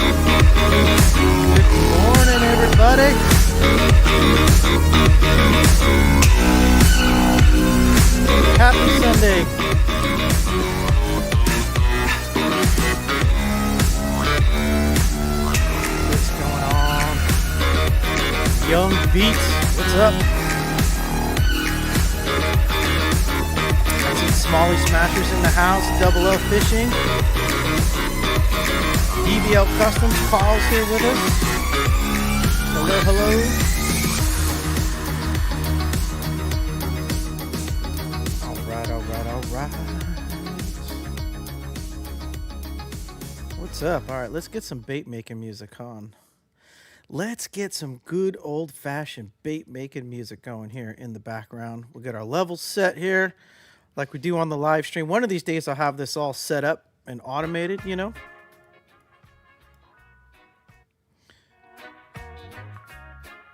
Good morning, everybody. Happy Sunday. What's going on? Young Beats, what's up? I see Smalley Smashers in the house, Double L Fishing. DBL Customs, Carl's here with us. Hello, hello. All right. What's up? All right, let's get some bait making music on. Let's get some good old-fashioned bait making music going here in the background. We'll get our levels set here like we do on the live stream. One of these days I'll have this all set up and automated, you know.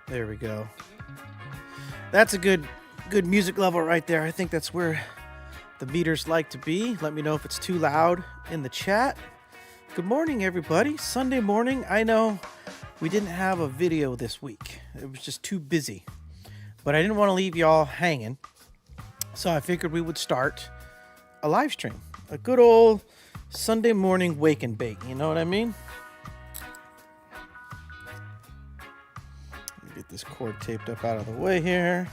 There we go. That's a good music level right there. I think that's where the meters like to be. Let me know if it's too loud in the chat. Good morning, everybody. Sunday morning. I know we didn't have a video this week. It was just too busy. But I didn't want to leave y'all hanging. So I figured we would start a live stream. A good old Sunday morning wake and bake. You know what I mean? Let me get this cord taped up out of the way here.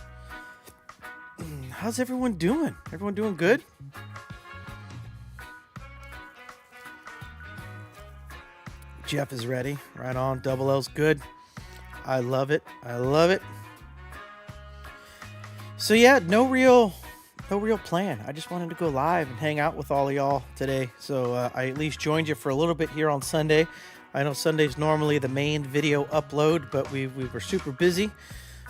How's everyone doing? Everyone doing good? Jeff is ready. Right on. Double L's good. I love it. I love it. So yeah, no real plan. I just wanted to go live and hang out with all of y'all today. So I at least joined you for a little bit here on Sunday. I know Sunday's normally the main video upload, but we were super busy.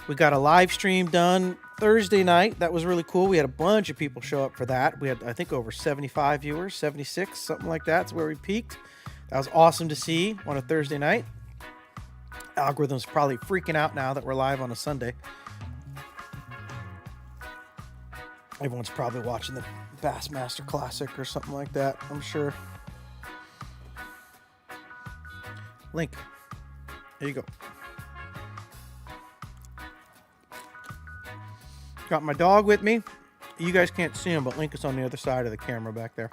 We got a live stream done Thursday night. That was really cool. We had a bunch of people show up for that. We had, I think, over 75 viewers, 76, something like that. That's where we peaked. That was awesome to see on a Thursday night. Algorithm's probably freaking out now that we're live on a Sunday. Everyone's probably watching the Bassmaster Classic or something like that, I'm sure. Link, there you go. Got my dog with me. You guys can't see him, but Link is on the other side of the camera back there.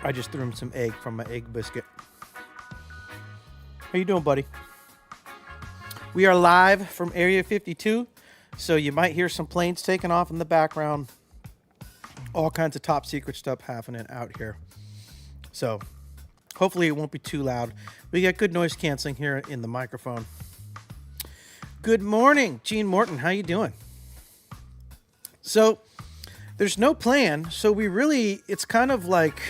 I just threw him some egg from my egg biscuit. How you doing, buddy? We are live from Area 52, so you might hear some planes taking off in the background. All kinds of top secret stuff happening out here. So hopefully it won't be too loud. We got good noise canceling here in the microphone. Good morning, Gene Morton. How you doing? So there's no plan, so it's kind of like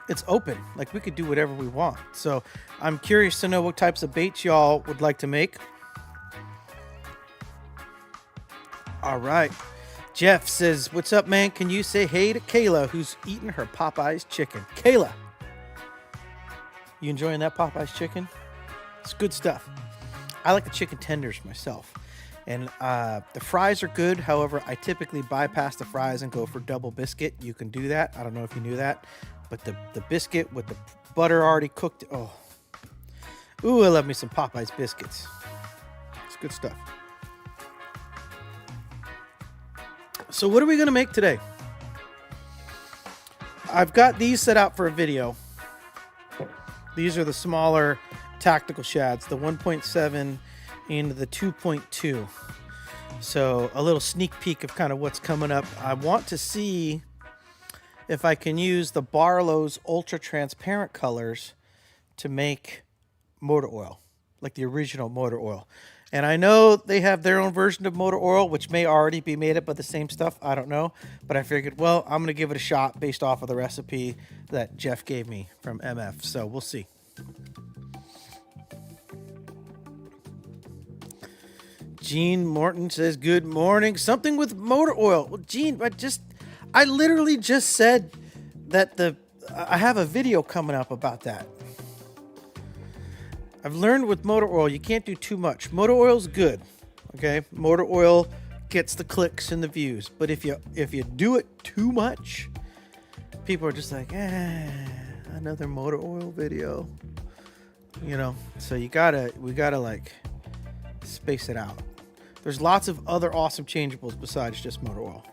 it's open. Like we could do whatever we want. So I'm curious to know what types of baits y'all would like to make. All right. Jeff says, what's up, man? Can you say hey to Kayla, who's eating her Popeyes chicken? Kayla, you enjoying that Popeyes chicken? It's good stuff. I like the chicken tenders myself. And the fries are good. However, I typically bypass the fries and go for double biscuit. You can do that. I don't know if you knew that. But the biscuit with the butter already cooked. Oh. Ooh, I love me some Popeyes biscuits. It's good stuff. So what are we going to make today? I've got these set out for a video. These are the smaller tactical shads, the 1.7 and the 2.2. So a little sneak peek of kind of what's coming up. I want to see if I can use the Barlow's ultra transparent colors to make motor oil, like the original motor oil. And I know they have their own version of motor oil, which may already be made up of the same stuff. I don't know. But I figured, well, I'm going to give it a shot based off of the recipe that Jeff gave me from MF. So we'll see. Gene Morton says, good morning. Something with motor oil. Well, Gene, I literally just said that I have a video coming up about that. I've learned with motor oil, you can't do too much. Motor oil's good, okay? Motor oil gets the clicks and the views. But if you do it too much, people are just like, another motor oil video, you know. So we gotta like space it out. There's lots of other awesome changeables besides just motor oil.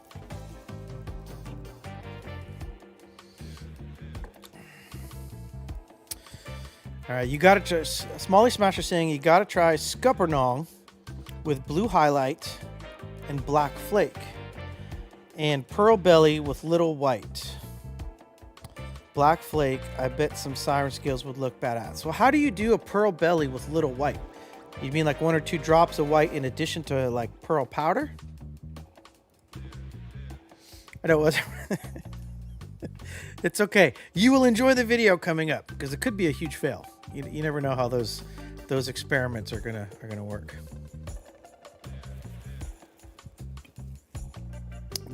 All right, you gotta try. Smalley Smasher saying you gotta try Scuppernong with blue highlight and black flake, and pearl belly with little white. Black flake. I bet some siren scales would look badass. So how do you do a pearl belly with little white? You mean like 1 or 2 drops of white in addition to like pearl powder? I know it wasn't. It's okay. You will enjoy the video coming up because it could be a huge fail. You never know how those experiments are gonna work.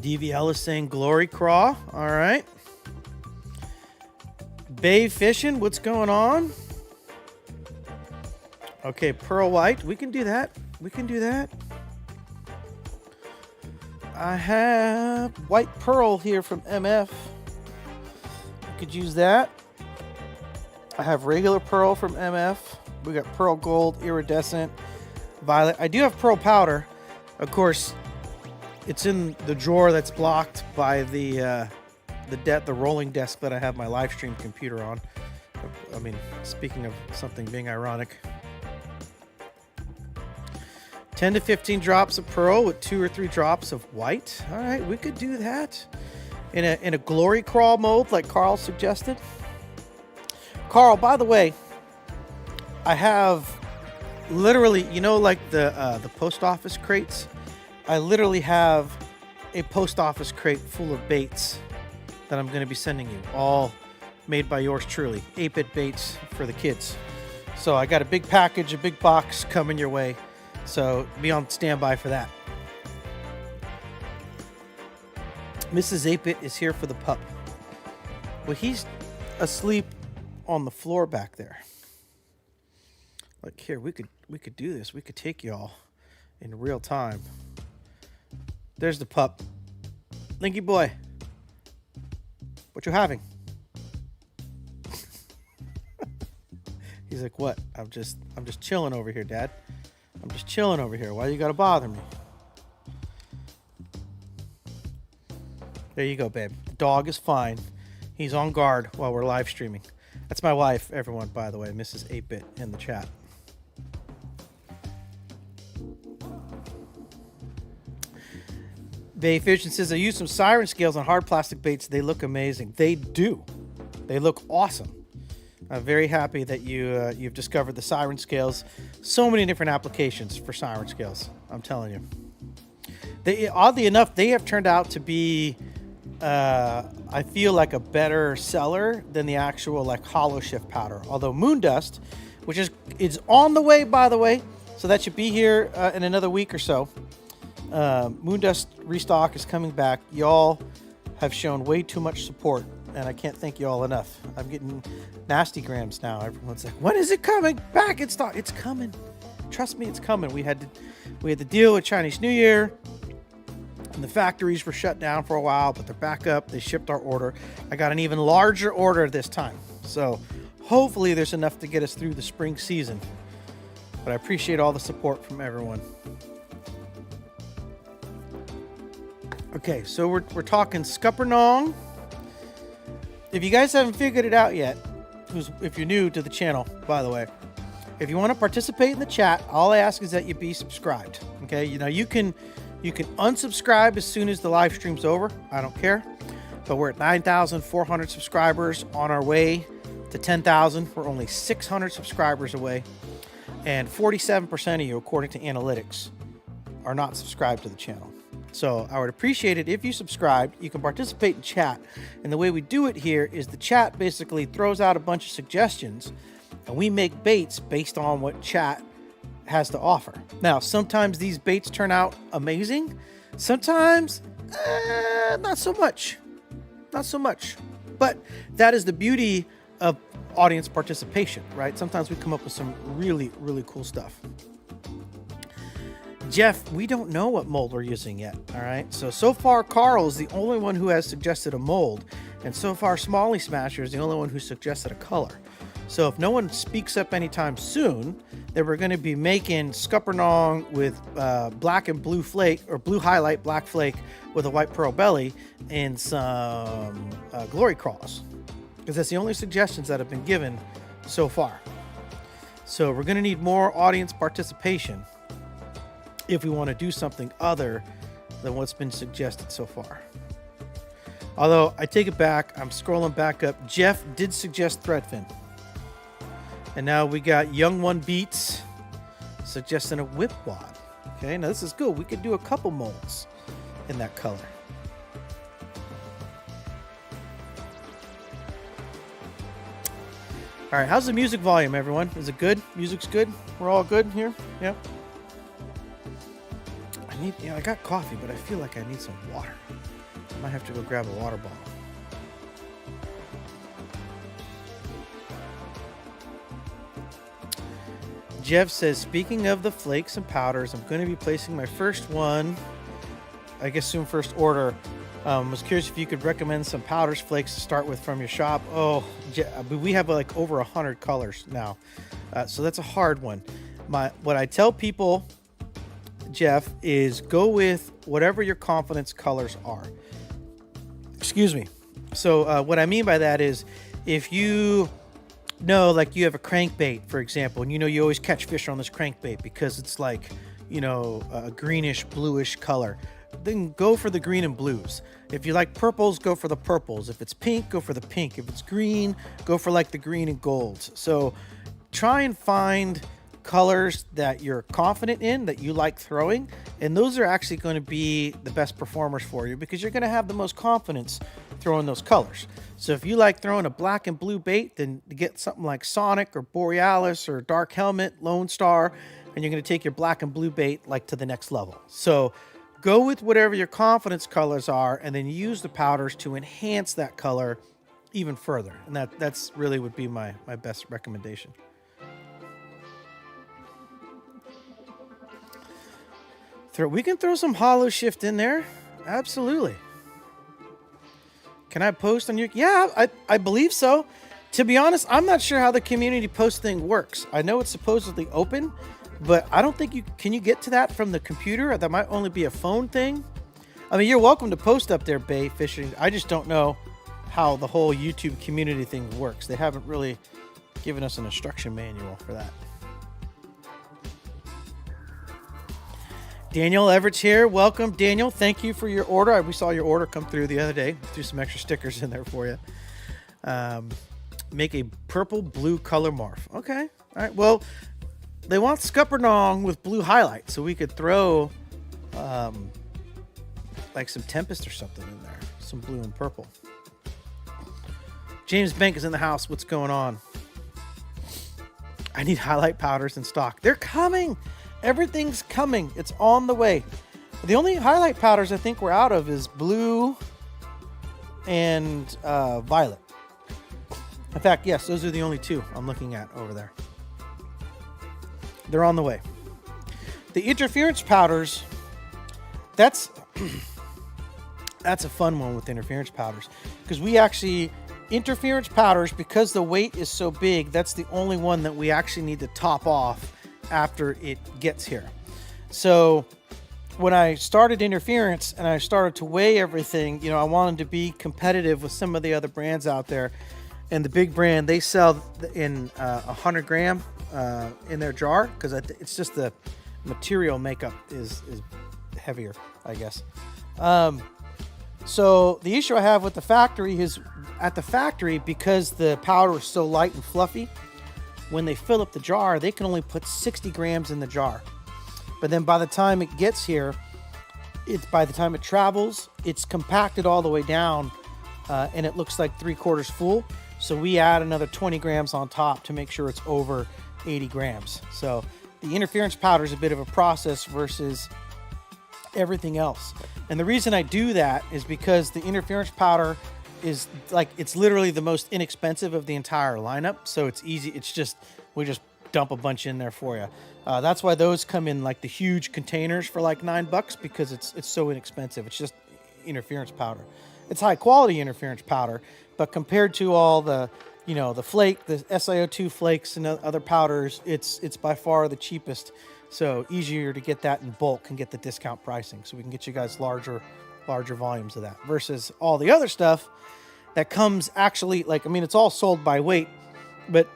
DVL is saying Glory Craw. All right. Bay Fishing, what's going on? Okay, Pearl White. We can do that. We can do that. I have White Pearl here from MF. We could use that. I have regular Pearl from MF. We got Pearl Gold, Iridescent, Violet. I do have Pearl Powder. Of course, it's in the drawer that's blocked by the rolling desk that I have my live stream computer on. I mean, speaking of something being ironic. 10 to 15 drops of pearl with 2 or 3 drops of white. All right, we could do that in a glory crawl mode like Carl suggested. Carl, by the way, I have literally, you know, like the post office crates. I literally have a post office crate full of baits that I'm going to be sending you, all made by yours truly. 8-bit baits for the kids. So I got a big package, a big box coming your way. So be on standby for that. Mrs. 8-bit is here for the pup. Well, he's asleep on the floor back there. Like, here, we could do this. We could take y'all in real time. There's the pup. Linky boy. What you having? He's like, what? I'm just chilling over here, Dad. I'm just chilling over here. Why you gotta bother me? There you go, babe. The dog is fine. He's on guard while we're live streaming. That's my wife, everyone, by the way, Mrs. 8-bit in the chat. Bay Fishing says, I used some siren scales on hard plastic baits. They look amazing. They do. They look awesome. I'm very happy that you've discovered the siren scales. So many different applications for siren scales. I'm telling you. Oddly enough, they have turned out to be, I feel like a better seller than the actual like hollow shift powder. Although Moondust, which is on the way, by the way, so that should be here in another week or so. Moondust restock is coming back. Y'all have shown way too much support, and I can't thank y'all enough. I'm getting nasty grams now. Everyone's like, when is it coming back in stock? It's coming. Trust me, it's coming. We had to deal with Chinese New Year, and the factories were shut down for a while, but they're back up. They shipped our order. I got an even larger order this time. So hopefully there's enough to get us through the spring season. But I appreciate all the support from everyone. Okay, so we're talking Scuppernong. If you guys haven't figured it out yet, if you're new to the channel, by the way, if you want to participate in the chat, all I ask is that you be subscribed. Okay, you can unsubscribe as soon as the live stream's over. I don't care. But we're at 9,400 subscribers, on our way to 10,000. We're only 600 subscribers away, and 47% of you, according to analytics, are not subscribed to the channel. So I would appreciate it if you subscribed. You can participate in chat. And the way we do it here is the chat basically throws out a bunch of suggestions, and we make baits based on what chat has to offer. Now, sometimes these baits turn out amazing. Sometimes, not so much. Not so much. But that is the beauty of audience participation, right? Sometimes we come up with some really, really cool stuff. Jeff, we don't know what mold we're using yet, all right? So far, Carl is the only one who has suggested a mold, and so far, Smalley Smasher is the only one who suggested a color. So if no one speaks up anytime soon, then we're going to be making Scuppernong with black and blue flake, or blue highlight, black flake with a white pearl belly, and some glory crawls, because that's the only suggestions that have been given so far. So we're going to need more audience participation if we want to do something other than what's been suggested so far. Although I take it back, I'm scrolling back up. Jeff did suggest Threadfin. And now we got Young One Beats suggesting a whip wad. Okay, now this is good. We could do a couple molds in that color. All right, how's the music volume, everyone? Is it good? Music's good? We're all good here? Yeah. I got coffee, but I feel like I need some water. I might have to go grab a water bottle. Jeff says, speaking of the flakes and powders, I'm going to be placing my first one, I guess soon, first order. Was curious if you could recommend some powders, flakes to start with from your shop. Oh, we have like over 100 colors now. So that's a hard one. What I tell people, Jeff, is go with whatever your confidence colors are. Excuse me. So what I mean by that is, if you know, like you have a crankbait, for example, and you always catch fish on this crankbait because it's like, a greenish, bluish color, then go for the green and blues. If you like purples, go for the purples. If it's pink, go for the pink. If it's green, go for like the green and golds. So try and find colors that you're confident in, that you like throwing, and those are actually going to be the best performers for you because you're going to have the most confidence throwing those colors. So if you like throwing a black and blue bait, then get something like Sonic or Borealis or Dark Helmet, Lone Star, and you're going to take your black and blue bait like to the next level. So go with whatever your confidence colors are, and then use the powders to enhance that color even further. And that's really would be my best recommendation. We can throw some hollow shift in there. Absolutely. Can I post on you? Yeah, I believe so. To be honest, I'm not sure how the community post thing works. I know it's supposedly open, but I don't think can you get to that from the computer? That might only be a phone thing. I mean, you're welcome to post up there, Bay Fishing. I just don't know how the whole YouTube community thing works. They haven't really given us an instruction manual for that. Daniel Everett's here. Welcome, Daniel. Thank you for your order. We saw your order come through the other day. Threw some extra stickers in there for you. Make a purple-blue color morph. Okay. All right. Well, they want Scuppernong with blue highlights, so we could throw like some Tempest or something in there. Some blue and purple. James Bank is in the house. What's going on? I need highlight powders in stock. They're coming. Everything's coming. It's on the way. The only highlight powders I think we're out of is blue and violet. In fact, yes, those are the only two I'm looking at over there. They're on the way. The interference powders, that's a fun one with interference powders, because we actually, interference powders, because the weight is so big, that's the only one that we actually need to top off after it gets here. So when I started interference and I started to weigh everything, I wanted to be competitive with some of the other brands out there. And the big brand, they sell in 100 gram in their jar, because it's just the material makeup is heavier, I guess. So the issue I have with the factory is, at the factory, because the powder is so light and fluffy, when they fill up the jar, they can only put 60 grams in the jar. But then by the time it gets here, by the time it travels, it's compacted all the way down, and it looks like 3/4 full. So we add another 20 grams on top to make sure it's over 80 grams. So the interference powder is a bit of a process versus everything else. And the reason I do that is because the interference powder is it's literally the most inexpensive of the entire lineup. So it's easy. We just dump a bunch in there for you. That's why those come in like the huge containers for like $9 because it's so inexpensive. It's just interference powder. It's high quality interference powder, but compared to all the, you know, the flake, the SiO2 flakes and other powders, it's by far the cheapest. So easier to get that in bulk and get the discount pricing. So we can get you guys larger volumes of that versus all the other stuff that comes actually, like, I mean, it's all sold by weight, but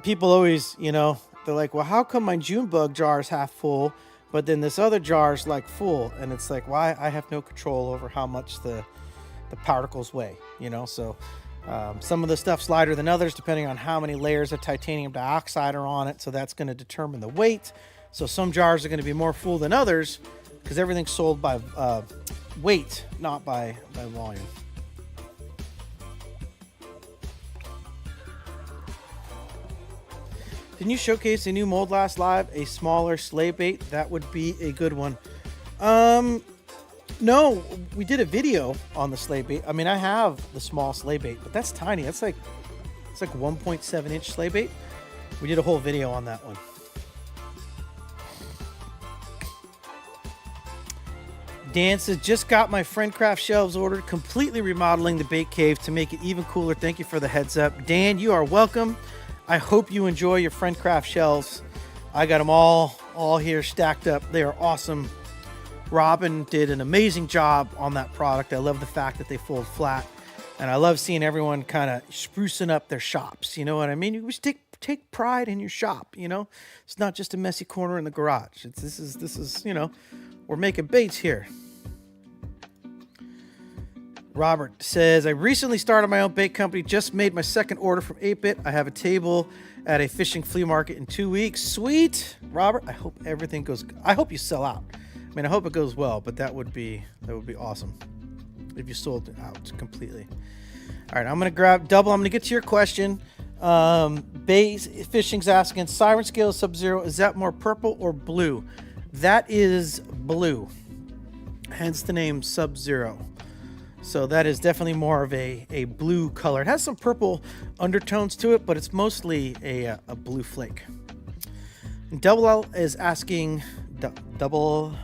people always, you know, they're like, well, how come my June bug jar is half full, but then this other jar is like full? And it's like, why? I have no control over how much the particles weigh, you know? So some of the stuff's lighter than others, depending on how many layers of titanium dioxide are on it. So that's going to determine the weight. So some jars are going to be more full than others because everything's sold by weight, not by volume. Didn't you showcase a new mold last live, a smaller sleigh bait? That would be a good one. No, we did a video on the sleigh bait. I mean, I have the small sleigh bait, but that's tiny. It's like 1.7 inch sleigh bait. We did a whole video on that one. Dan says, just got my Friendcraft shelves ordered, completely remodeling the bait cave to make it even cooler. Thank you for the heads up. Dan, you are welcome. I hope you enjoy your Friendcraft shelves. I got them all here stacked up. They are awesome. Robin did an amazing job on that product. I love the fact that they fold flat, and I love seeing everyone kind of sprucing up their shops. You know what I mean? You just take pride in your shop. You know, it's not just a messy corner in the garage. This is you know, we're making baits here. Robert says, I recently started my own bait company, just made my second order from 8-Bit. I have a table at a fishing flea market in 2 weeks. Sweet. Robert, I hope everything goes, I hope you sell out. I mean, I hope it goes well, but that would be awesome if you sold it out completely. All right, I'm going to grab double. I'm going to get to your question. Bay Fishing's asking, Siren Scale Sub-Zero, is that more purple or blue? That is blue, hence the name Sub-Zero. So that is definitely more of a blue color. It has some purple undertones to it, but it's mostly a blue flake. And Double L is asking, Double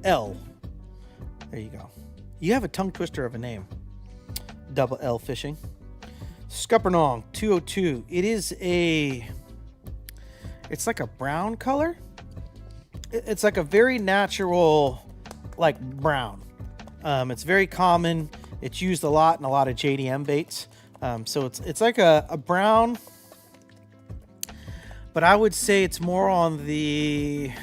L. There you go. You have a tongue twister of a name. Double L Fishing. Scuppernong 202. It's like a brown color. It's like a very natural, like brown. It's very common. It's used a lot in a lot of JDM baits. So it's like a brown, but I would say it's more on the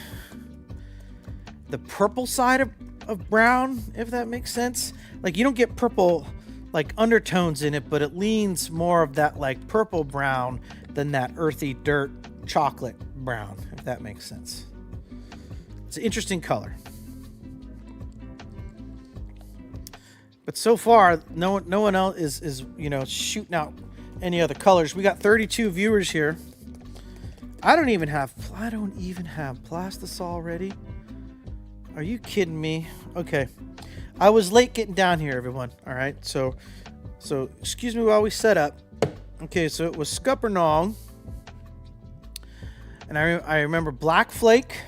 purple side of brown, if that makes sense. Like, you don't get purple like undertones in it, but it leans more of that like purple brown than that earthy dirt chocolate brown, if that makes sense. It's an interesting color. But so far, no one else is you know, shooting out any other colors. We got 32 viewers here. I don't even have Plastisol ready. Are you kidding me? Okay, I was late getting down here, everyone. All right, so excuse me while we set up. Okay, so it was Scuppernong, and I remember Black Flake.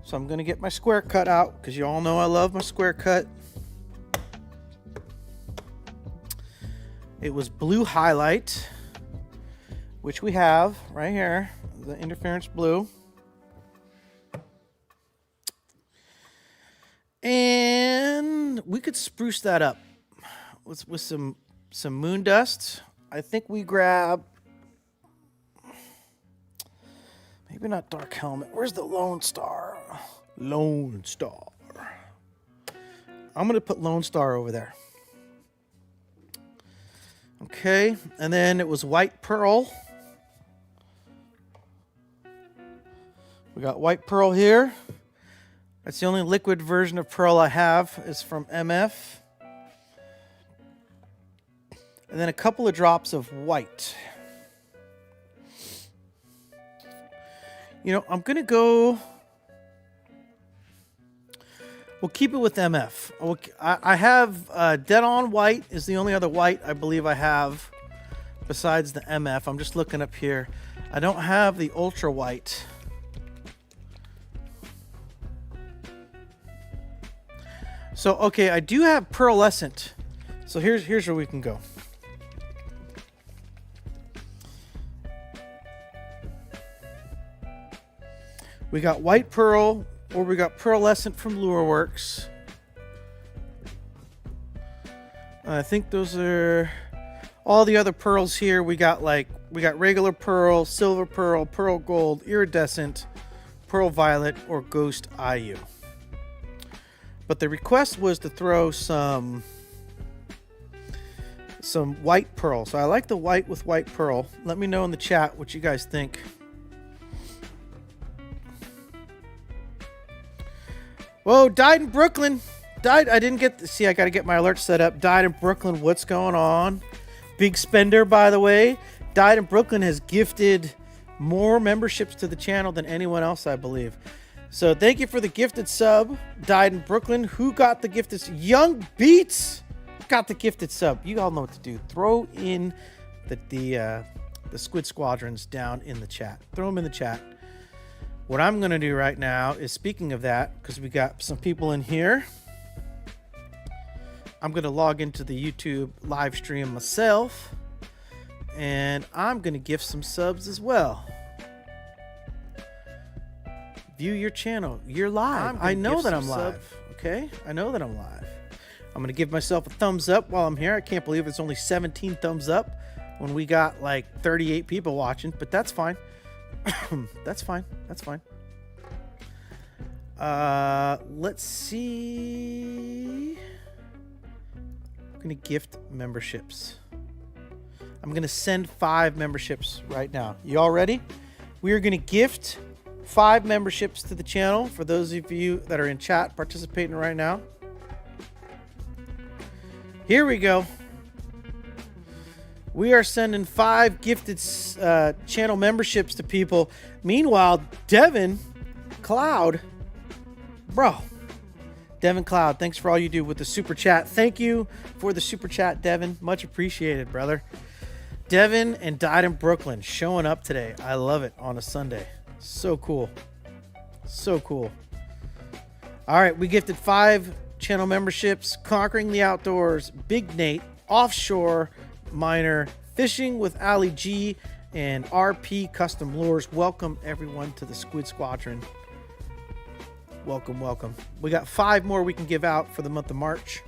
So I'm gonna get my square cut out because you all know I love my square cut. It was Blue Highlight, which we have right here, the interference blue. And we could spruce that up with some moon dust. I think we grab, maybe not Dark Helmet. Where's the Lone Star? Lone Star. I'm going to put Lone Star over there. Okay, and then it was White Pearl. We got White Pearl here. That's the only liquid version of Pearl I have, is from MF. And then a couple of drops of white. You know, I'm going to go... We'll keep it with MF. I have Dead On White is the only other white I believe I have besides the MF. I'm just looking up here. I don't have the ultra white. So, okay, I do have pearlescent. So here's where we can go. We got white pearl, or we got pearlescent from Lureworks. I think those are all the other pearls here. We got regular pearl, silver pearl, pearl gold, iridescent, pearl violet, or ghost IU. But the request was to throw some white pearl. So I like the white with white pearl. Let me know in the chat what you guys think. Whoa, died in Brooklyn. Died. I didn't get to see. I got to get my alert set up. Died in Brooklyn. What's going on? Big spender, by the way. Died in Brooklyn has gifted more memberships to the channel than anyone else, I believe. So thank you for the gifted sub. Died in Brooklyn. Who got the gifted? Young Beats got the gifted sub. You all know what to do. Throw in the Squid Squadrons down in the chat. Throw them in the chat. What I'm going to do right now is, speaking of that, because we got some people in here, I'm going to log into the YouTube live stream myself, and I'm going to gift some subs as well. View your channel. You're live. I know that I'm live. Okay? I know that I'm live. I'm going to give myself a thumbs up while I'm here. I can't believe it's only 17 thumbs up when we got like 38 people watching, but that's fine. That's fine. That's fine. Let's see. I'm going to gift memberships. I'm going to send 5 memberships right now. You all ready? We are going to gift 5 memberships to the channel for those of you that are in chat participating right now. Here we go. We are sending 5 gifted channel memberships to people. Meanwhile, Devin Cloud, bro. Devin Cloud, thanks for all you do with the super chat. Thank you for the super chat, Devin. Much appreciated, brother. Devin and Died in Brooklyn showing up today. I love it on a Sunday. So cool. So cool. All right, we gifted 5 channel memberships. Conquering the Outdoors, Big Nate, Offshore Miner, Fishing with Ali G, and RP Custom Lures. Welcome everyone to the Squid Squadron. Welcome, welcome. We got 5 more we can give out for the month of March,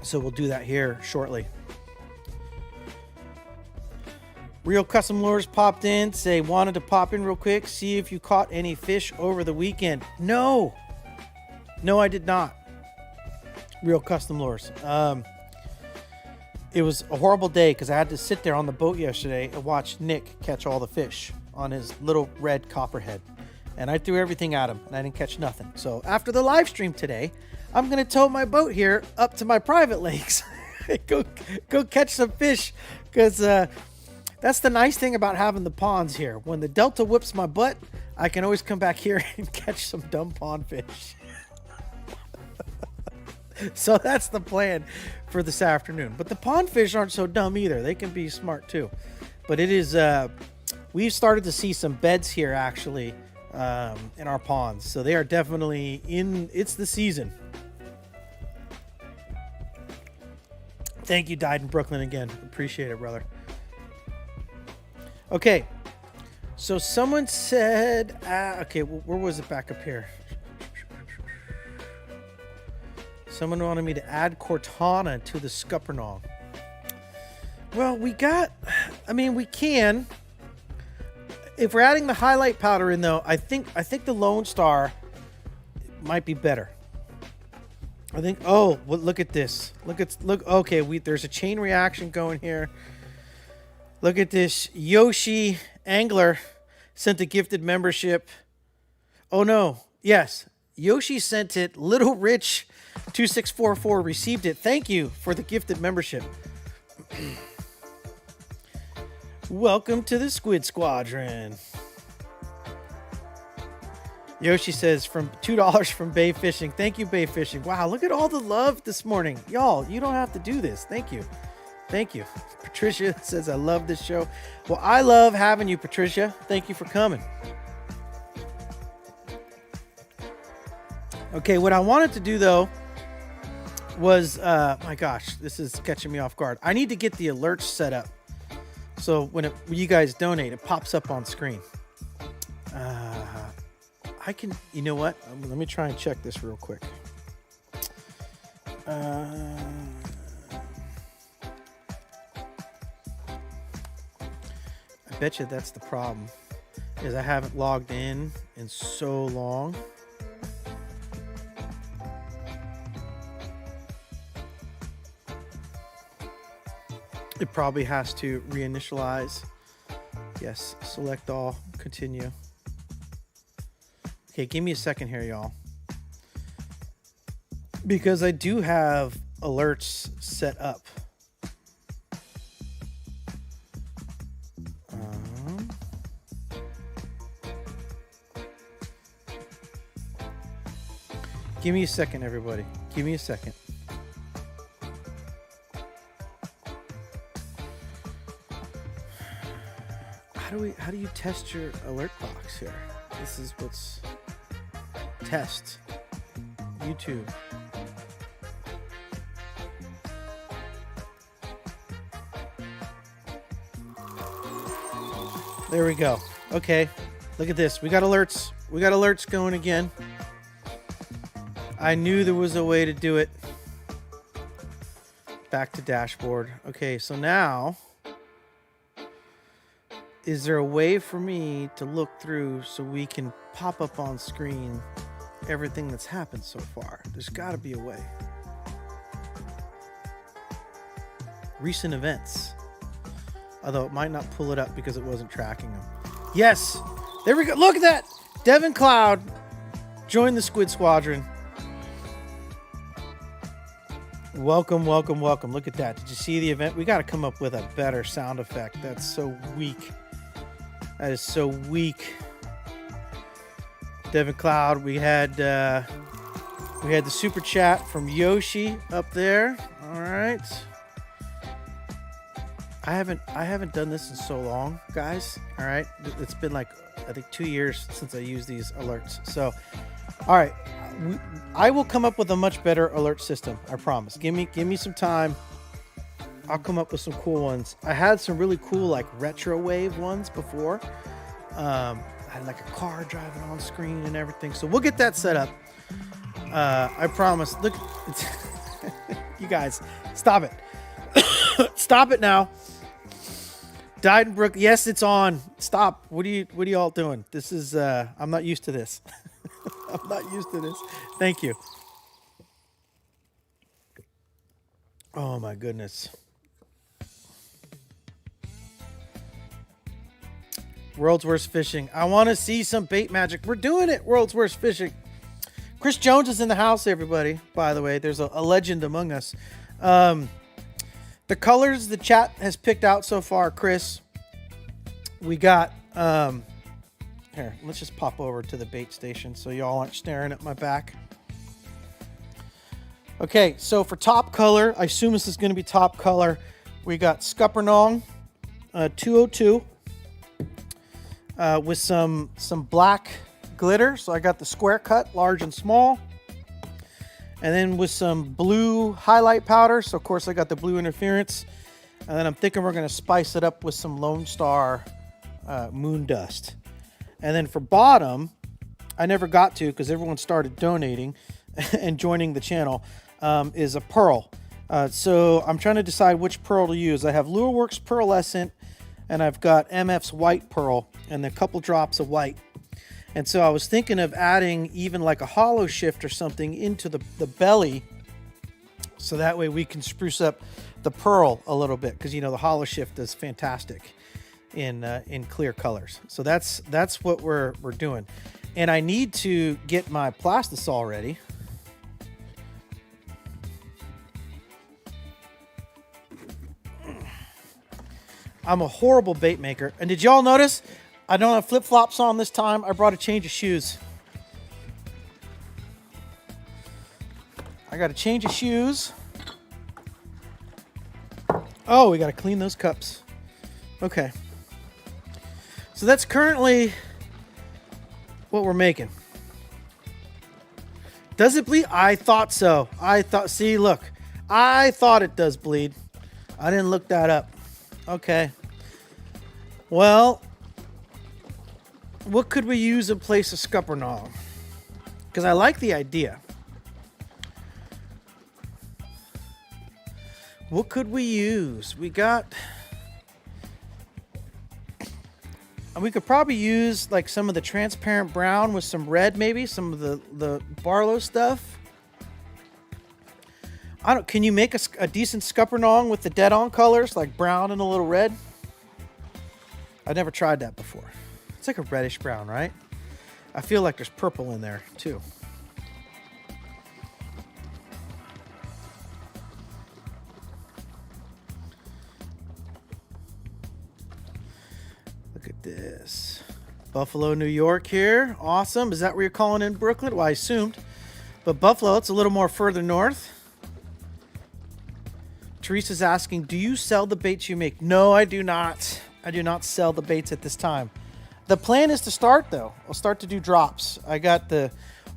so we'll do that here shortly. Real Custom Lures popped in, say wanted to pop in real quick, see if you caught any fish over the weekend. No, I did not. Real Custom Lures. It was a horrible day because I had to sit there on the boat yesterday and watch Nick catch all the fish on his little red copperhead. And I threw everything at him and I didn't catch nothing. So after the live stream today, I'm going to tow my boat here up to my private lakes. go catch some fish, because that's the nice thing about having the ponds here. When the Delta whips my butt, I can always come back here and catch some dumb pond fish. So that's the plan for this afternoon. But the pond fish aren't so dumb either. They can be smart too. But it is, we've started to see some beds here actually in our ponds. So they are definitely in, it's the season. Thank you, Died in Brooklyn again. Appreciate it, brother. Okay. So someone said, okay, where was it back up here? Someone wanted me to add Cortana to the Scuppernong. Well, we can. If we're adding the highlight powder in, though, I think the Lone Star might be better. I think. Oh, well, look at this. Look. Okay, there's a chain reaction going here. Look at this. Yoshi Angler sent a gifted membership. Oh no. Yes, Yoshi sent it. Little Rich 2644 received it. Thank you for the gifted membership. Welcome to the Squid Squadron. Yoshi says from $2 from Bay Fishing. Thank you, Bay Fishing. Wow, look at all the love this morning. Y'all, you don't have to do this. Thank you. Thank you. Patricia says, I love this show. Well, I love having you, Patricia. Thank you for coming. Okay, what I wanted to do, though, was, my gosh, this is catching me off guard. I need to get the alerts set up. So when you guys donate, it pops up on screen. I can, you know what? Let me try and check this real quick. I bet you that's the problem, is I haven't logged in so long. It probably has to reinitialize. Yes, select all, continue. Okay, give me a second here, y'all. Because I do have alerts set up. Give me a second, everybody. Give me a second. How do you test your alert box here? This is what's test YouTube. There we go. Okay, look at this. We got alerts. We got alerts going again. I knew there was a way to do it. Back to dashboard. Okay, so now, is there a way for me to look through so we can pop up on screen everything that's happened so far? There's got to be a way. Recent events. Although it might not pull it up because it wasn't tracking them. Yes! There we go. Look at that! Devin Cloud joined the Squid Squadron. Welcome, welcome, welcome. Look at that. Did you see the event? We got to come up with a better sound effect. That's so weak. That is so weak. Devin Cloud, we had the super chat from Yoshi up there. All right. I haven't done this in so long, guys. All right. It's been like, I think 2 years since I used these alerts. So, all right. I will come up with a much better alert system. I promise. Give me some time. I'll come up with some cool ones. I had some really cool like retro wave ones before. I had like a car driving on screen and everything. So we'll get that set up. I promise. Look, you guys, stop it. Stop it now. Dydenbrook, yes, it's on. Stop. What are you all doing? This is I'm not used to this. I'm not used to this. Thank you. Oh my goodness. World's Worst Fishing. I want to see some bait magic. We're doing it. World's Worst Fishing. Chris Jones is in the house, everybody. By the way, there's a legend among us. The colors the chat has picked out so far, Chris. We got, here, let's just pop over to the bait station so y'all aren't staring at my back. Okay, so for top color, I assume this is going to be top color. We got Scuppernong 202 with some black glitter. So I got the square cut, large and small. And then with some blue highlight powder. So, of course, I got the blue interference. And then I'm thinking we're going to spice it up with some Lone Star moon dust. And then for bottom, I never got to because everyone started donating and joining the channel, is a pearl. So I'm trying to decide which pearl to use. I have Lureworks Pearlescent, and I've got MF's White Pearl, and a couple drops of white. And so I was thinking of adding even like a hollow shift or something into the belly, so that way we can spruce up the pearl a little bit, because you know the hollow shift is fantastic in clear colors. So that's what we're doing. And I need to get my Plastisol ready. I'm a horrible bait maker. And did y'all notice I don't have flip-flops on this time? I brought a change of shoes. I got a change of shoes. Oh, we got to clean those cups. Okay. So that's currently what we're making. Does it bleed? I thought so. See, look. I thought it does bleed. I didn't look that up. Okay. Well, what could we use in place of Scuppernong? Because I like the idea. What could we use? We could probably use like some of the transparent brown with some red, maybe some of the Barlow stuff. Can you make a decent Scuppernong with the dead on colors, like brown and a little red? I've never tried that before. It's like a reddish brown, right? I feel like there's purple in there too. Look at this. Buffalo, New York here. Awesome. Is that where you're calling in, Brooklyn? Well, I assumed. But Buffalo, it's a little more further north. Teresa's asking, do you sell the baits you make? No, I do not. I do not sell the baits at this time. The plan is to start, though. I'll start to do drops. I got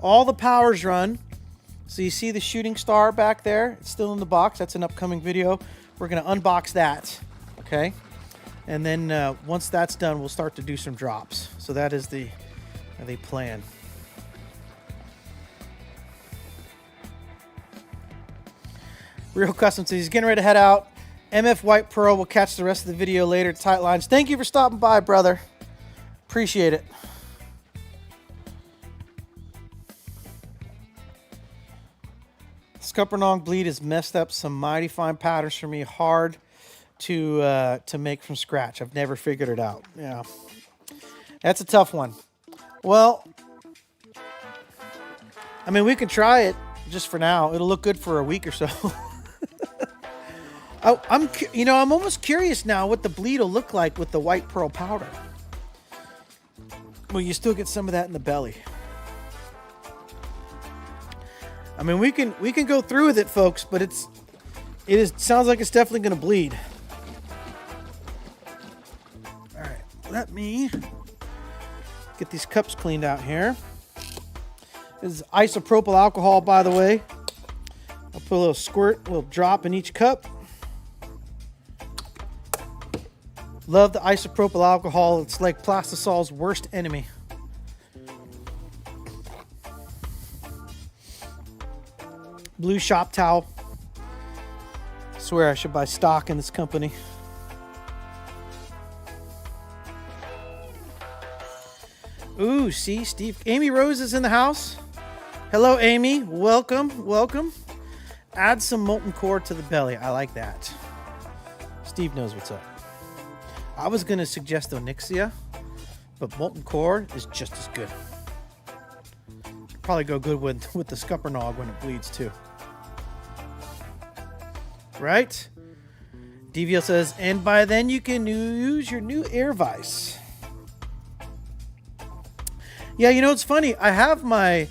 all the powers run. So you see the shooting star back there? It's still in the box. That's an upcoming video. We're going to unbox that, okay? And then once that's done, we'll start to do some drops. So that is the plan. Real Custom says he's getting ready to head out. MF White Pearl will catch the rest of the video later. Tight lines. Thank you for stopping by, brother. Appreciate it. Scuppernong bleed has messed up some mighty fine patterns for me. Hard to make from scratch. I've never figured it out. Yeah, that's a tough one. Well, I mean, we can try it just for now. It'll look good for a week or so. I'm almost curious now what the bleed will look like with the white pearl powder. Well, you still get some of that in the belly. I mean, we can go through with it, folks, but it sounds like it's definitely going to bleed. All right, let me get these cups cleaned out here. This is isopropyl alcohol, by the way. I'll put a little squirt, a little drop in each cup. Love the isopropyl alcohol. It's like Plastisol's worst enemy. Blue shop towel. I swear I should buy stock in this company. Ooh, see, Steve. Amy Rose is in the house. Hello, Amy. Welcome, welcome. Add some molten core to the belly. I like that. Steve knows what's up. I was going to suggest Onyxia, but molten core is just as good. Probably go good with the Scuppernong when it bleeds too. Right? DVL says, and by then you can use your new air vise. Yeah, you know, it's funny. I have my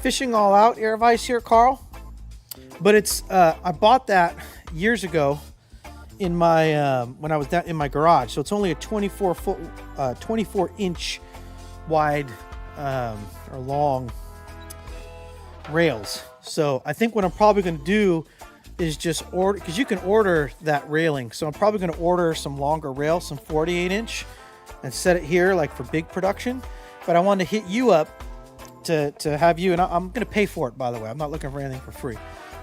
Fishing All Out air vise here, Carl. But it's I bought that years ago in my when I was down in my garage. So it's only a 24 inch wide or long rails. So I think what I'm probably going to do is just order, because you can order that railing. So I'm probably going to order some longer rails, some 48 inch, and set it here like for big production. But I wanted to hit you up to have you, and I'm going to pay for it, by the way. I'm not looking for anything for free.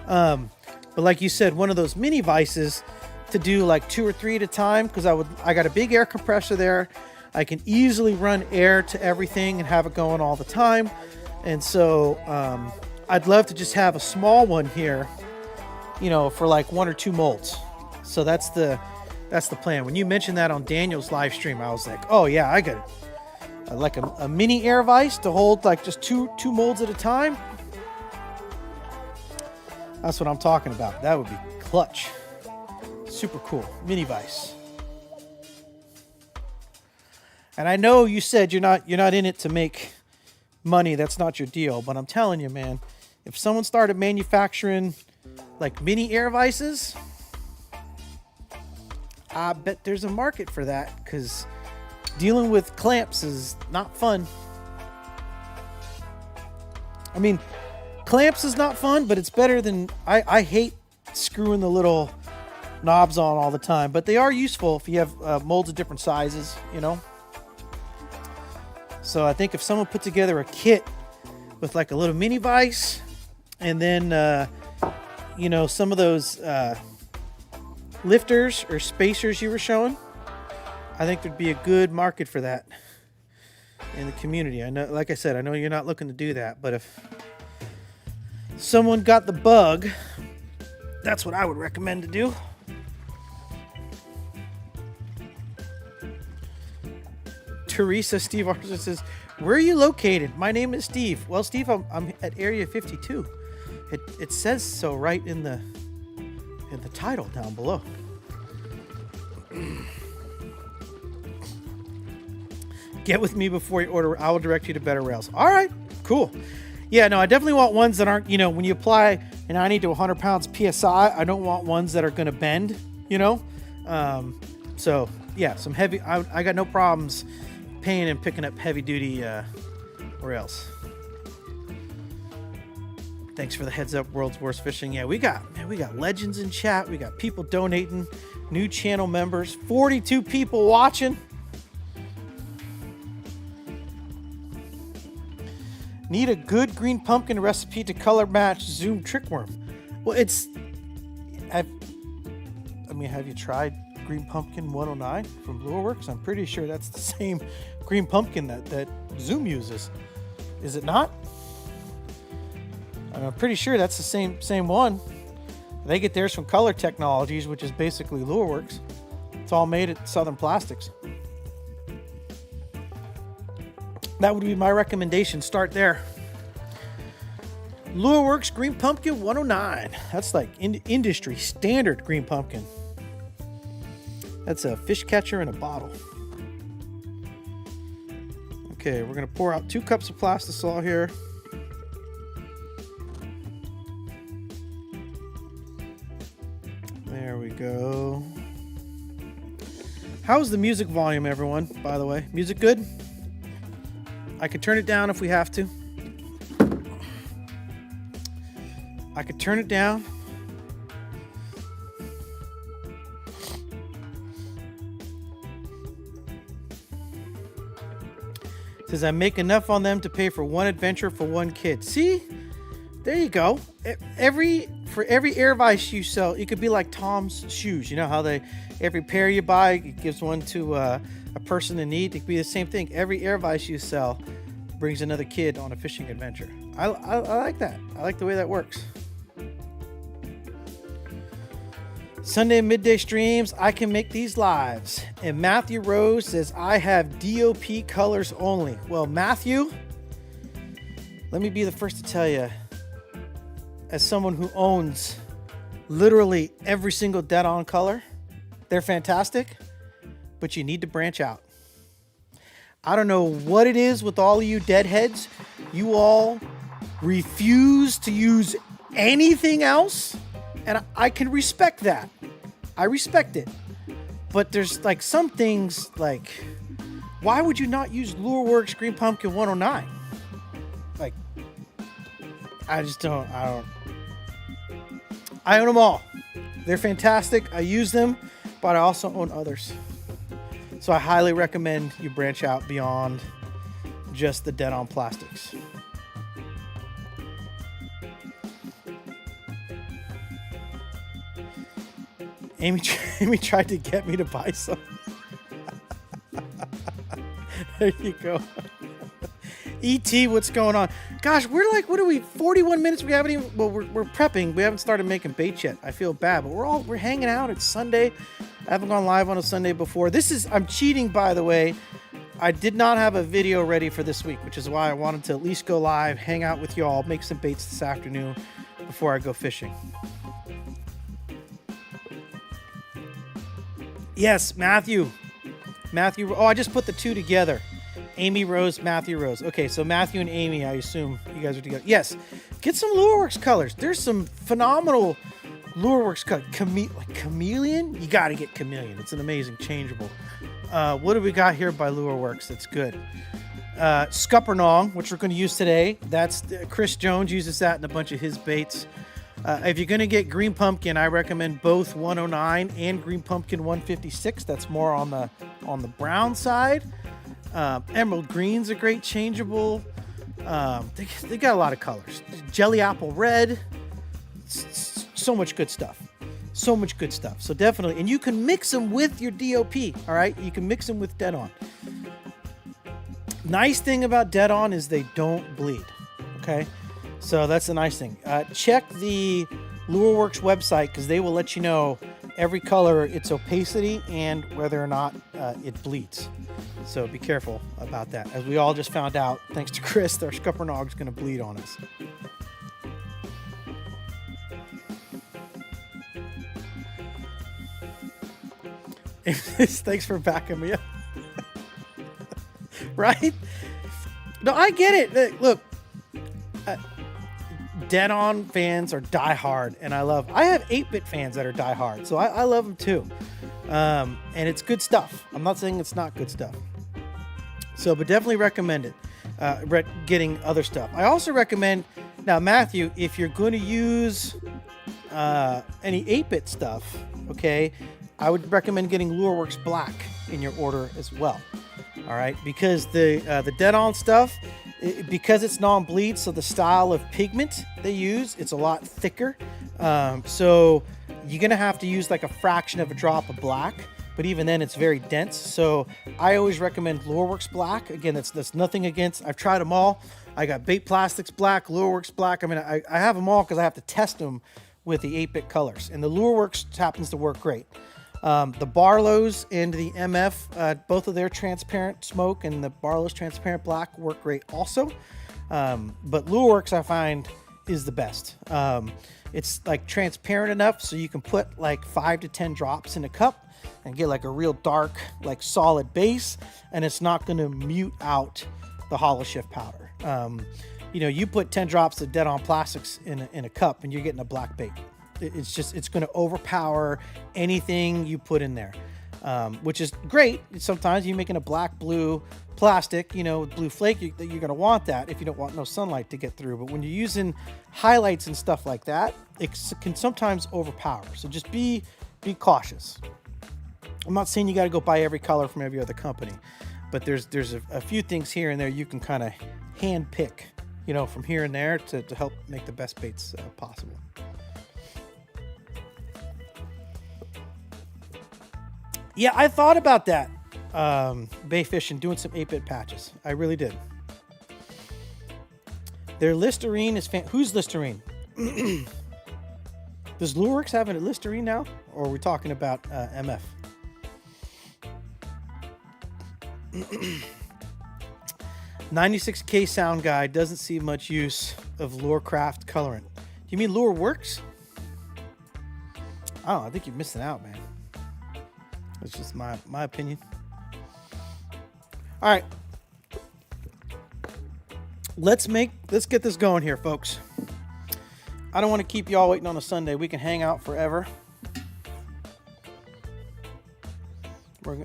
But like you said, one of those mini vices to do like 2 or 3 at a time, because I got a big air compressor there. I can easily run air to everything and have it going all the time. And so I'd love to just have a small one here, you know, for like 1 or 2 molds. So that's the plan. When you mentioned that on Daniel's live stream, I was like, oh yeah, I got it. Like a mini air vise to hold like just two molds at a time. That's what I'm talking about. That would be clutch. Super cool. Mini vise. And I know you said you're not in it to make money. That's not your deal. But I'm telling you, man, if someone started manufacturing like mini air vices, I bet there's a market for that, because dealing with clamps is not fun. I mean, clamps is not fun, but it's better than... I hate screwing the little knobs on all the time, but they are useful if you have molds of different sizes, you know. So I think if someone put together a kit with like a little mini vise, and then you know, some of those lifters or spacers you were showing, I think there'd be a good market for that in the community. I know, like I said, I know you're not looking to do that, but if someone got the bug, that's what I would recommend to do. Teresa Steve Arson says, where are you located? My name is Steve. Well, Steve, I'm at Area 52. It says so right in the title down below. Get with me before you order. I will direct you to better rails. All right, cool. Yeah, no, I definitely want ones that aren't, you know, when you apply 90 to 100 pounds PSI, I don't want ones that are going to bend, you know. So yeah, some heavy. I got no problems paying and picking up heavy duty rails. Thanks for the heads up, World's Worst Fishing. Yeah, we got legends in chat. We got people donating, new channel members, 42 people watching. Need a good green pumpkin recipe to color match Zoom trickworm. Well, have you tried Green Pumpkin 109 from Lureworks? I'm pretty sure that's the same green pumpkin that Zoom uses. Is it not? I'm pretty sure that's the same one. They get theirs from Color Technologies, which is basically Lureworks. It's all made at Southern Plastics. That would be my recommendation. Start there. Lureworks Green Pumpkin 109. That's like industry standard green pumpkin. That's a fish catcher in a bottle. Okay, we're going to pour out 2 cups of Plastisol here. There we go. How's the music volume, everyone, by the way? Music good? I could turn it down if we have to. I could turn it down. It says I make enough on them to pay for one adventure for one kid. See? There you go. For every air vise you sell, it could be like Tom's shoes. You know how every pair you buy, it gives one to a person in need. It could be the same thing. Every air vise you sell brings another kid on a fishing adventure. I like that. I like the way that works. Sunday midday streams, I can make these lives. And Matthew Rose says, I have DOP colors only. Well, Matthew, let me be the first to tell you, as someone who owns literally every single dead-on color, they're fantastic, but you need to branch out. I don't know what it is with all of you deadheads. You all refuse to use anything else, and I can respect that. I respect it. But there's like some things like, why would you not use Lureworks Green Pumpkin 109? Like, I own them all. They're fantastic. I use them, but I also own others. So I highly recommend you branch out beyond just the dead-on plastics. Amy tried to get me to buy some. There you go. ET, what's going on? Gosh, we're like, what are we, 41 minutes? We haven't even, well, we're prepping. We haven't started making baits yet. I feel bad, but we're hanging out. It's Sunday. I haven't gone live on a Sunday before. I'm cheating, by the way. I did not have a video ready for this week, which is why I wanted to at least go live, hang out with y'all, make some baits this afternoon before I go fishing. Yes, Matthew. Oh, I just put the two together. Amy Rose, Matthew Rose. Okay, so Matthew and Amy, I assume you guys are together. Yes, get some Lureworks colors. There's some phenomenal Lureworks got Chameleon. You got to get Chameleon. It's an amazing changeable. What do we got here by Lureworks that's good? Scuppernong, which we're going to use today. That's Chris Jones uses that in a bunch of his baits. If you're going to get Green Pumpkin, I recommend both 109 and Green Pumpkin 156. That's more on the brown side. Emerald Green's a great changeable. They got a lot of colors. Jelly Apple Red. So much good stuff. So much good stuff. So definitely, and you can mix them with your DOP. All right, you can mix them with Dead On. Nice thing about Dead On is they don't bleed. Okay, so that's a nice thing. Check the Lureworks website because they will let you know every color, its opacity, and whether or not it bleeds. So be careful about that. As we all just found out, thanks to Chris, our Scuppernong is going to bleed on us. Thanks for backing me up. Right? No, I get it. Look, Dead On fans are diehard, and I have 8-bit fans that are diehard, so I love them too. And it's good stuff. I'm not saying it's not good stuff. So, but definitely recommend it. Getting other stuff. I also recommend, now Matthew, if you're going to use any 8-bit stuff, okay, I would recommend getting Lureworks Black in your order as well. All right, because the Dead On stuff, because it's non-bleed, so the style of pigment they use, it's a lot thicker. So you're gonna have to use like a fraction of a drop of black, but even then it's very dense. So I always recommend Lureworks Black. Again, that's nothing against. I've tried them all. I got Bait Plastics Black, Lureworks Black. I mean, I have them all because I have to test them with the 8-bit colors, and the Lureworks happens to work great. The Barlow's and the MF, both of their transparent smoke and the Barlow's transparent black work great also. But Lureworks I find is the best. It's like transparent enough so you can put like 5 to 10 drops in a cup and get like a real dark, like solid base, and it's not going to mute out the hollow shift powder. You put 10 drops of Dead On Plastics in a cup and you're getting a black bait. It's going to overpower anything you put in there, which is great. Sometimes you're making a black blue plastic, with blue flake, you're going to want that if you don't want no sunlight to get through. But when you're using highlights and stuff like that, it can sometimes overpower. So just be cautious. I'm not saying you got to go buy every color from every other company, but there's a few things here and there you can kind of hand pick, from here and there to help make the best baits possible. Yeah, I thought about that, bait fishing, doing some 8-bit patches. I really did. Their Listerine is who's Listerine? Does Lureworks have a Listerine now? Or are we talking about MF? $96K sound guy doesn't see much use of Lurecraft colorant. Do you mean Lureworks? I don't know. I think you're missing out, man. That's just my opinion. All right. Let's get this going here, folks. I don't want to keep y'all waiting on a Sunday. We can hang out forever.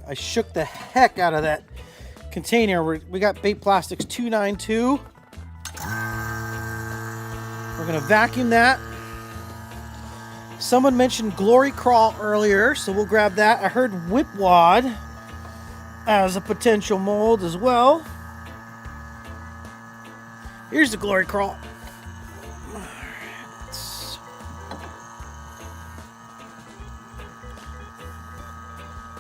I shook the heck out of that container. We got Bait Plastics 292. We're going to vacuum that. Someone mentioned Glory Crawl earlier, so we'll grab that. I heard Whipwad as a potential mold as well. Here's the Glory Crawl.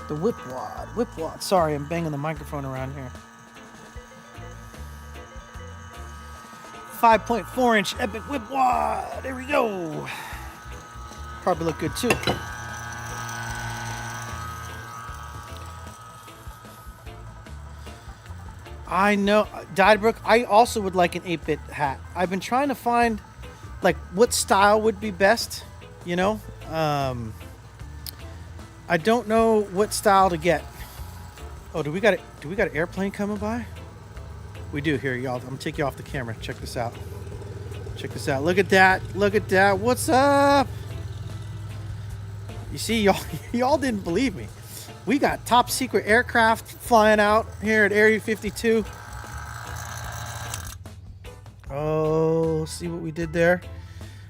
The Whipwad. Sorry, I'm banging the microphone around here. 5.4-inch Epic Whipwad. There we go. Probably look good too. I know, Dydebrook, I also would like an 8-bit hat. I've been trying to find like what style would be best, I don't know what style to get. Oh, do we got an airplane coming by? We do. Here, y'all. I'm gonna take you off the camera. Check this out. Look at that. What's up? You see, y'all didn't believe me. We got top secret aircraft flying out here at Area 52. Oh, see what we did there?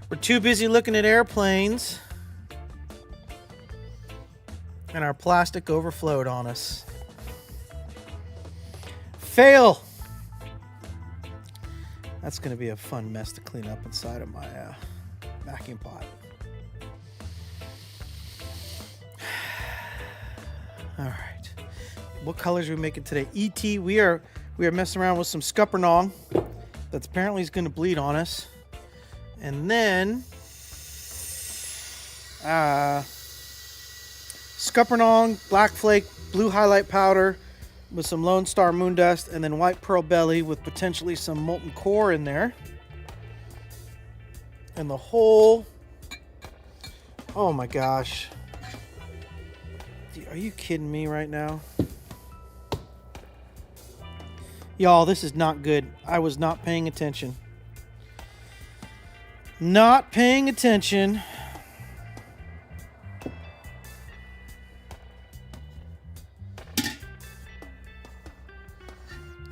We're too busy looking at airplanes. And our plastic overflowed on us. Fail! That's going to be a fun mess to clean up inside of my vacuum pot. All right. What colors are we making today? ET, we are messing around with some Scuppernong. That's apparently is going to bleed on us. And then Scuppernong, Black Flake, Blue Highlight Powder with some Lone Star Moon Dust, and then White Pearl Belly with potentially some Molten Core in there. And the whole, oh my gosh. Are you kidding me right now? Y'all, this is not good. I was not paying attention. Not paying attention.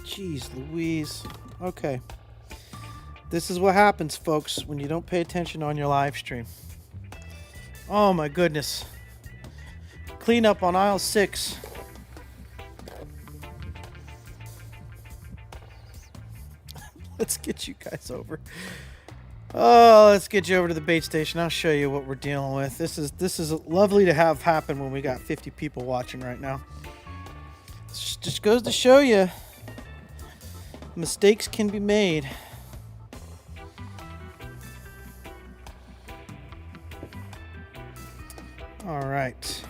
Jeez Louise. Okay. This is what happens, folks, when you don't pay attention on your live stream. Oh my goodness. Cleanup on aisle 6. Let's get you guys over. Oh, let's get you over to the bait station. I'll show you what we're dealing with. This is lovely to have happen when we got 50 people watching right now. This just goes to show you mistakes can be made. All right.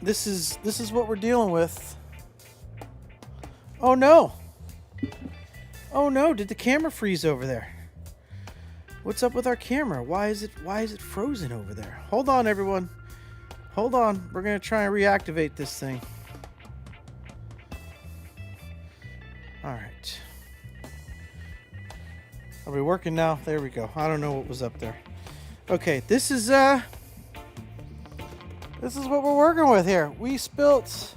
This is what we're dealing with. Oh no. Oh no, did the camera freeze over there? What's up with our camera? Why is it frozen over there? Hold on, everyone. Hold on. We're going to try and reactivate this thing. All right. Are we working now? There we go. I don't know what was up there. Okay, this is what we're working with here. We spilt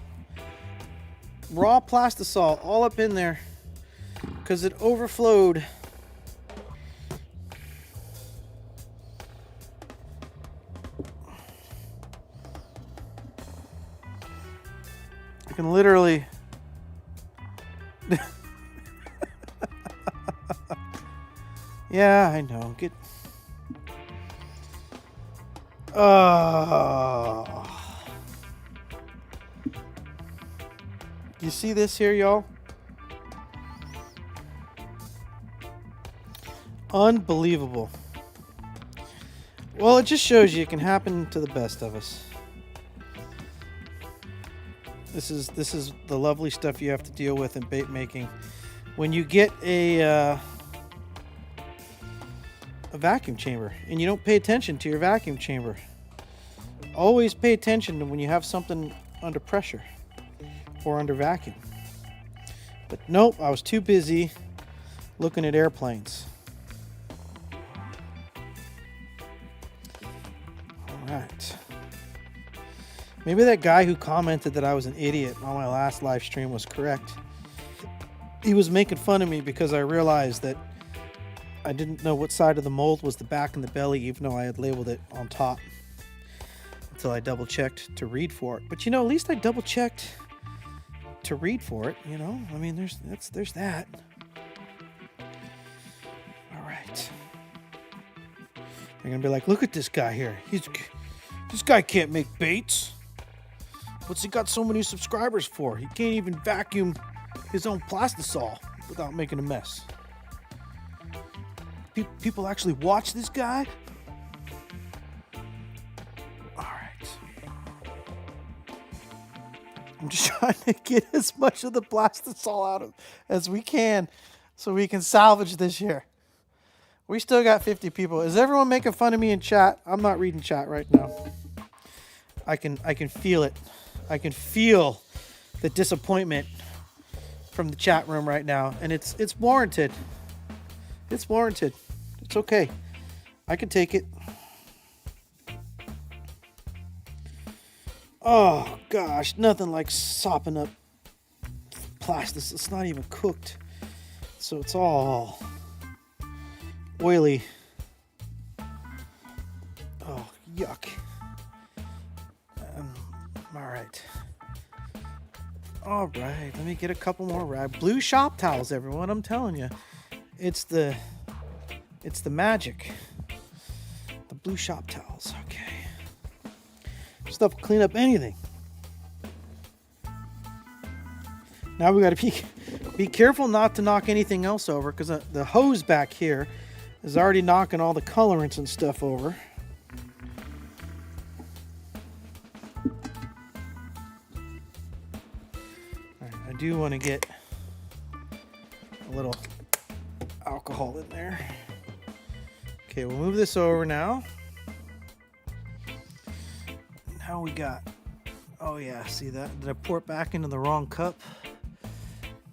raw plastisol all up in there because it overflowed. You can literally yeah, I know. Get you see this here, y'all? Unbelievable. Well, it just shows you it can happen to the best of us. This is the lovely stuff you have to deal with in bait making. When you get a vacuum chamber and you don't pay attention to your vacuum chamber. Always pay attention to when you have something under pressure or under vacuum. But nope, I was too busy looking at airplanes. All right. Maybe that guy who commented that I was an idiot on my last live stream was correct. He was making fun of me because I realized that I didn't know what side of the mold was the back and the belly, even though I had labeled it on top, until I double checked to read for it. But you know, at least I double checked to read for it, you know? I mean, there's that. All right. You're gonna be like, look at this guy here. This guy can't make baits. What's he got so many subscribers for? He can't even vacuum his own plastisol without making a mess. People actually watch this guy? All right. I'm just trying to get as much of the plastisol out of as we can so we can salvage this here. We still got 50 people. Is everyone making fun of me in chat? I'm not reading chat right now. I can feel it. I can feel the disappointment from the chat room right now, and it's warranted. It's warranted. It's okay. I can take it. Oh gosh, nothing like sopping up plastic. It's not even cooked, so it's all oily. Oh, yuck. All right, let me get a couple more blue shop towels, everyone. I'm telling you, it's the magic. The blue shop towels. Okay, stuff will clean up anything. Now we got to be careful not to knock anything else over, because the hose back here is already knocking all the colorants and stuff over. I do want to get a little alcohol in there. Okay, we'll move this over now. Now we got, oh yeah, see that? Did I pour it back into the wrong cup?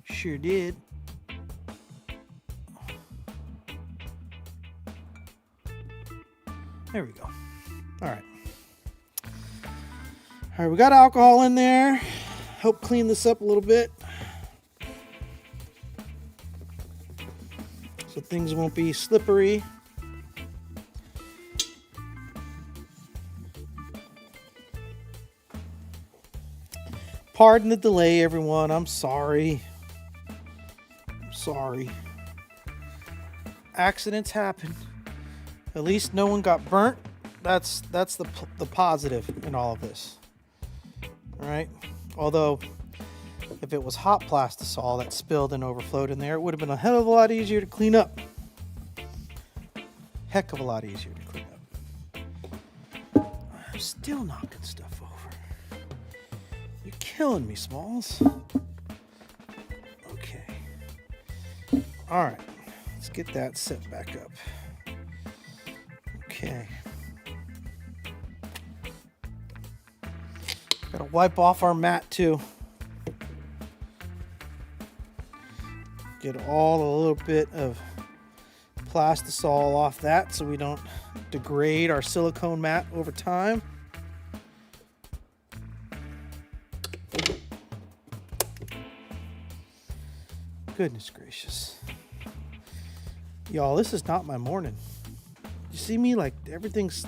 Sure did. There we go. All right. All right, we got alcohol in there. Help clean this up a little bit, so things won't be slippery. Pardon the delay, everyone. I'm sorry. Accidents happen. At least no one got burnt. That's the positive in all of this. All right. Although, if it was hot plastisol that spilled and overflowed in there, it would have been a hell of a lot easier to clean up. Heck of a lot easier to clean up. I'm still knocking stuff over. You're killing me, Smalls. Okay. All right. Let's get that set back up. Okay. Gotta wipe off our mat too. Get all a little bit of plastisol off that so we don't degrade our silicone mat over time. Goodness gracious. Y'all, this is not my morning. You see me, like, everything's...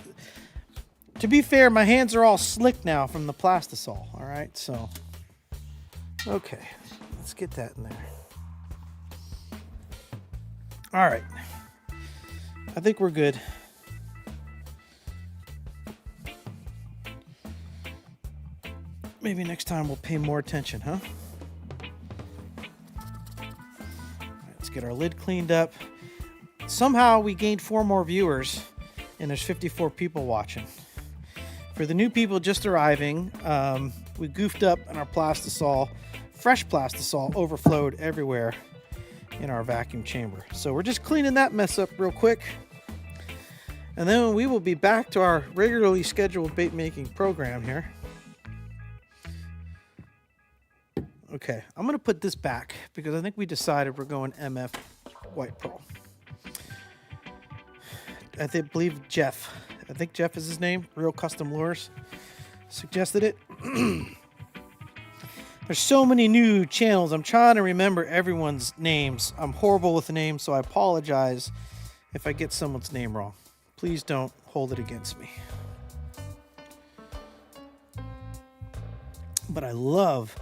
To be fair, my hands are all slick now from the plastisol, all right? So, okay, let's get that in there. All right. I think we're good. Maybe next time we'll pay more attention, huh? All right, let's get our lid cleaned up. Somehow we gained 4 more viewers, and there's 54 people watching. For the new people just arriving, we goofed up and our plastisol, fresh plastisol, overflowed everywhere in our vacuum chamber. So we're just cleaning that mess up real quick. And then we will be back to our regularly scheduled bait making program here. Okay, I'm going to put this back because I think we decided we're going MF White Pearl. I believe Jeff. I think Jeff is his name. Real Custom Lures suggested it. There's so many new channels. I'm trying to remember everyone's names. I'm horrible with names, so I apologize if I get someone's name wrong. Please don't hold it against me. But I love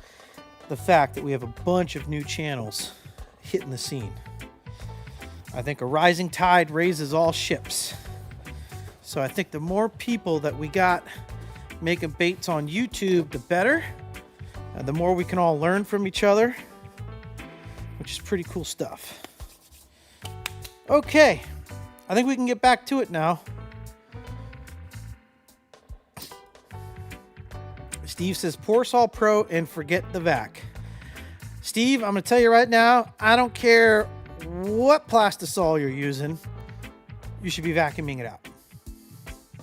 the fact that we have a bunch of new channels hitting the scene. I think a rising tide raises all ships. So I think the more people that we got making baits on YouTube, the better. The more we can all learn from each other, which is pretty cool stuff. Okay, I think we can get back to it now. Steve says, pour Sol Pro and forget the vac. Steve, I'm going to tell you right now, I don't care what plastisol you're using, you should be vacuuming it out.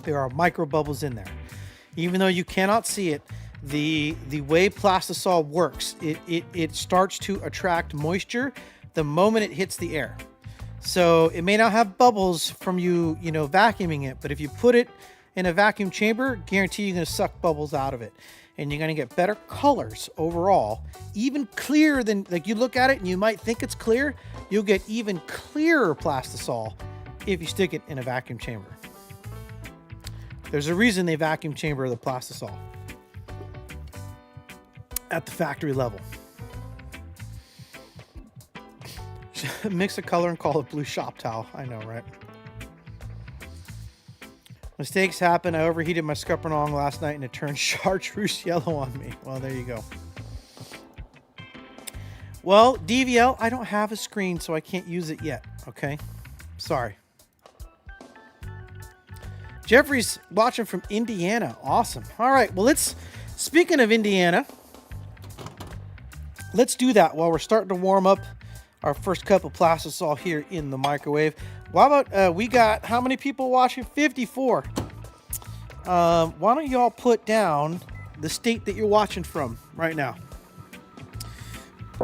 There are micro bubbles in there. Even though you cannot see it, the way plastisol works, it starts to attract moisture the moment it hits the air. So it may not have bubbles from you vacuuming it, but if you put it in a vacuum chamber, guarantee you're going to suck bubbles out of it. and you're going to get better colors overall, even clearer than, like, you look at it and you might think it's clear. You'll get even clearer plastisol if you stick it in a vacuum chamber. There's a reason they vacuum chamber the plastisol at the factory level. Mix a color and call it blue shop towel. I know, right? Mistakes happen. I overheated my Scuppernong last night and it turned chartreuse yellow on me. Well, there you go. Well, DVL, I don't have a screen, so I can't use it yet. Okay? Sorry. Jeffrey's watching from Indiana. Awesome. All right. Well, speaking of Indiana, let's do that while we're starting to warm up our first cup of plastisol here in the microwave. Why about, we got, how many people watching? 54. Why don't y'all put down the state that you're watching from right now?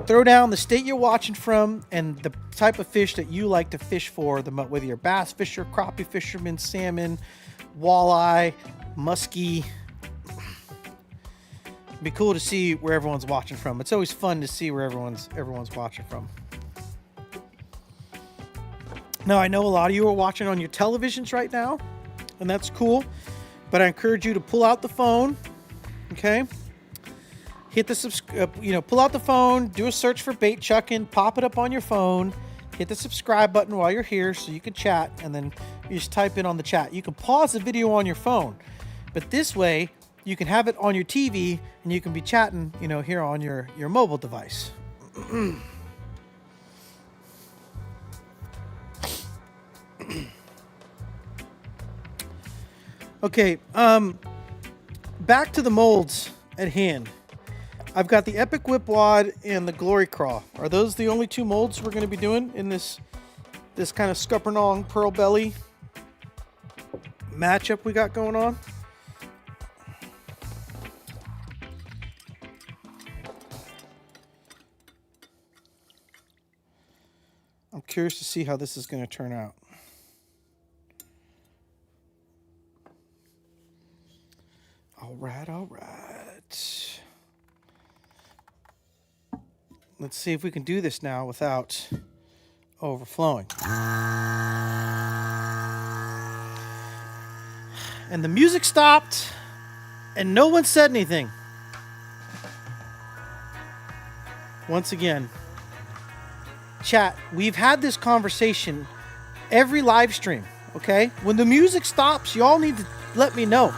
Throw down the state you're watching from and the type of fish that you like to fish for, whether you're bass fisher, crappie fisherman, salmon, walleye, muskie. It'd be cool to see where everyone's watching from. It's always fun to see where everyone's watching from. Now, I know a lot of you are watching on your televisions right now, and that's cool, but I encourage you to pull out the phone, okay? Hit the pull out the phone, do a search for Bait Chuckin', pop it up on your phone, hit the subscribe button while you're here so you can chat, and then you just type in on the chat. You can pause the video on your phone, but this way you can have it on your TV and you can be chatting, here on your mobile device. Okay, back to the molds at hand. I've got the Epic Whipwad and the Glory Craw. Are those the only two molds we're going to be doing in this kind of Scuppernong pearl belly matchup we got going on? I'm curious to see how this is going to turn out. All right. Let's see if we can do this now without overflowing. And the music stopped, and no one said anything. Once again, chat, we've had this conversation every live stream, okay? When the music stops, y'all need to let me know.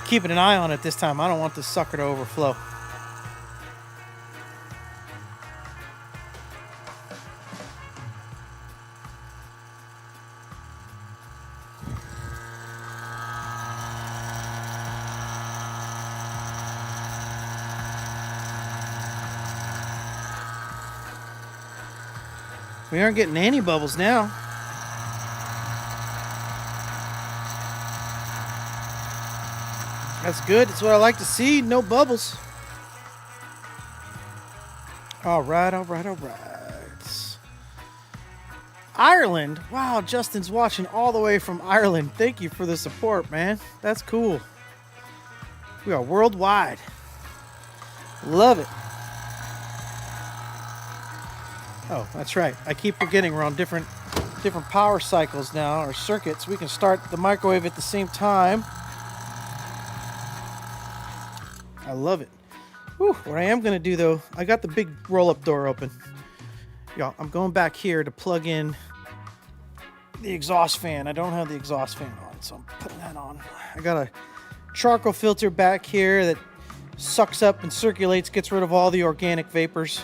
Keeping an eye on it this time. I don't want this sucker to overflow. We aren't getting any bubbles now. That's good. That's what I like to see. No bubbles. All right. Ireland. Wow, Justin's watching all the way from Ireland. Thank you for the support, man. That's cool. We are worldwide. Love it. Oh, that's right. I keep forgetting we're on different power cycles now, or circuits. We can start the microwave at the same time. I love it. Whew, what I am going to do, though, I got the big roll-up door open. Y'all, I'm going back here to plug in the exhaust fan. I don't have the exhaust fan on, so I'm putting that on. I got a charcoal filter back here that sucks up and circulates, gets rid of all the organic vapors.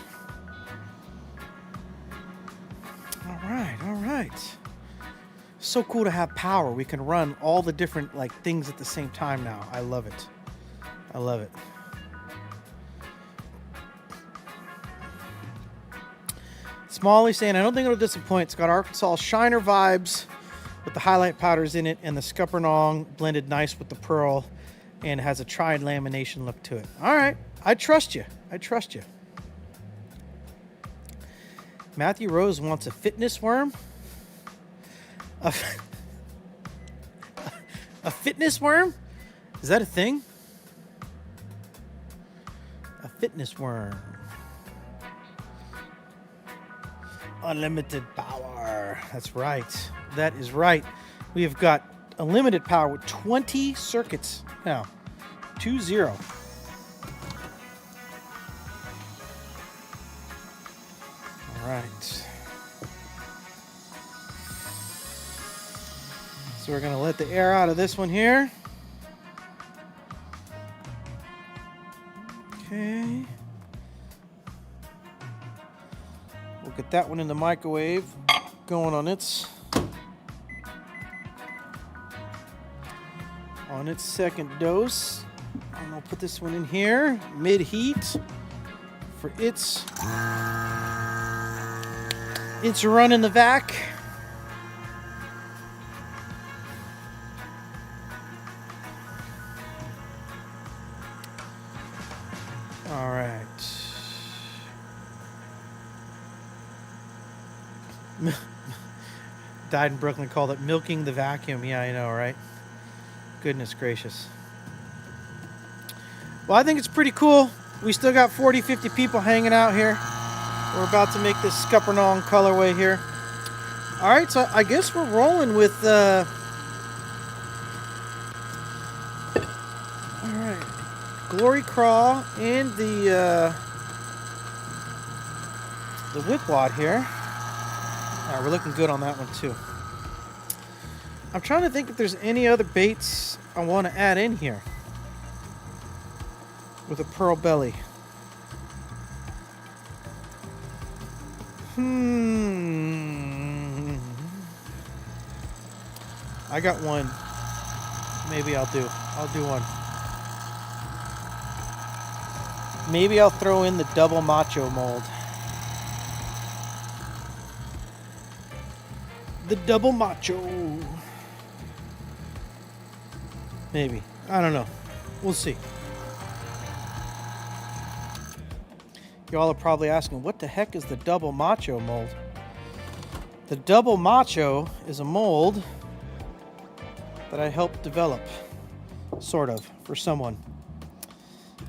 All right. So cool to have power. We can run all the different things at the same time now. I love it. I love it. Smalley saying, I don't think it'll disappoint. It's got Arkansas Shiner vibes with the highlight powders in it, and the Scuppernong blended nice with the pearl, and has a tried lamination look to it. All right. I trust you. Matthew Rose wants a fitness worm. A fitness worm? Is that a thing? A fitness worm. Unlimited power. That's right. That is right. We have got unlimited power with 20 circuits now. 2-0. All right. So we're going to let the air out of this one here. Okay. We'll get that one in the microwave going on its second dose. I'm going to put this one in here, mid-heat, for its run in the vac. All right. Died in Brooklyn called it milking the vacuum. Yeah, I know, right? Goodness gracious. Well, I think it's pretty cool. We still got 40, 50 people hanging out here. We're about to make this Scuppernong colorway here. All right, so I guess we're rolling with... all right. Glory Craw and the Whipwad here. All right, we're looking good on that one too. I'm trying to think if there's any other baits I want to add in here with a pearl belly. I got one. Maybe I'll do one. Maybe I'll throw in the double macho mold. The double macho. Maybe. I don't know. We'll see. Y'all are probably asking, what the heck is the double macho mold? The double macho is a mold that I helped develop, sort of, for someone.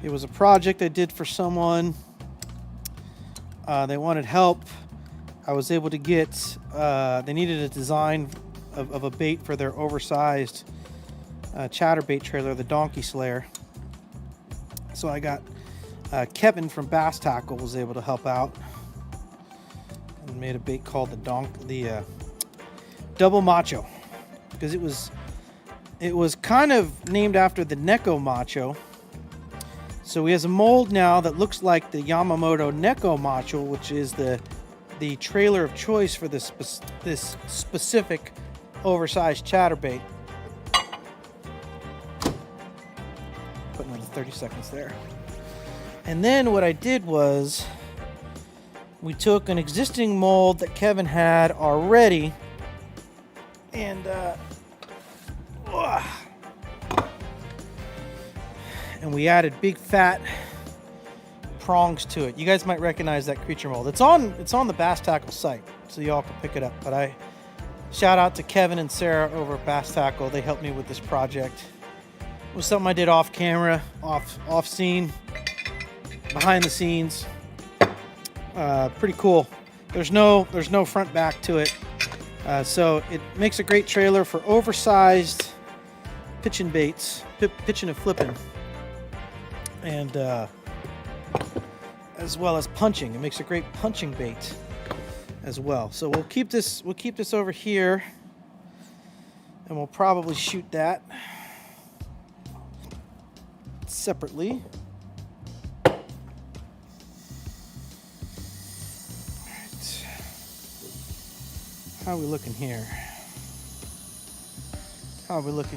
It was a project I did for someone. They wanted help. I was able to get, they needed a design of a bait for their oversized chatterbait trailer, the Donkey Slayer. So I got Kevin from Bass Tackle was able to help out and made a bait called the Double Macho, because it was kind of named after the Neko Macho. So he has a mold now that looks like the Yamamoto Neko Macho, which is the trailer of choice for this specific oversized chatterbait. Put another 30 seconds there. And then what I did was we took an existing mold that Kevin had already and we added big fat prongs to it. You guys might recognize that creature mold. It's on the Bass Tackle site, so y'all can pick it up. But I shout out to Kevin and Sarah over at Bass Tackle. They helped me with this project. It was something I did off camera, off scene, behind the scenes. Pretty cool. There's no front back to it, so it makes a great trailer for oversized pitching baits, pitching and flipping, and as well as punching. It makes a great punching bait as well. So we'll keep this over here, and we'll probably shoot that separately. Alright. How are we looking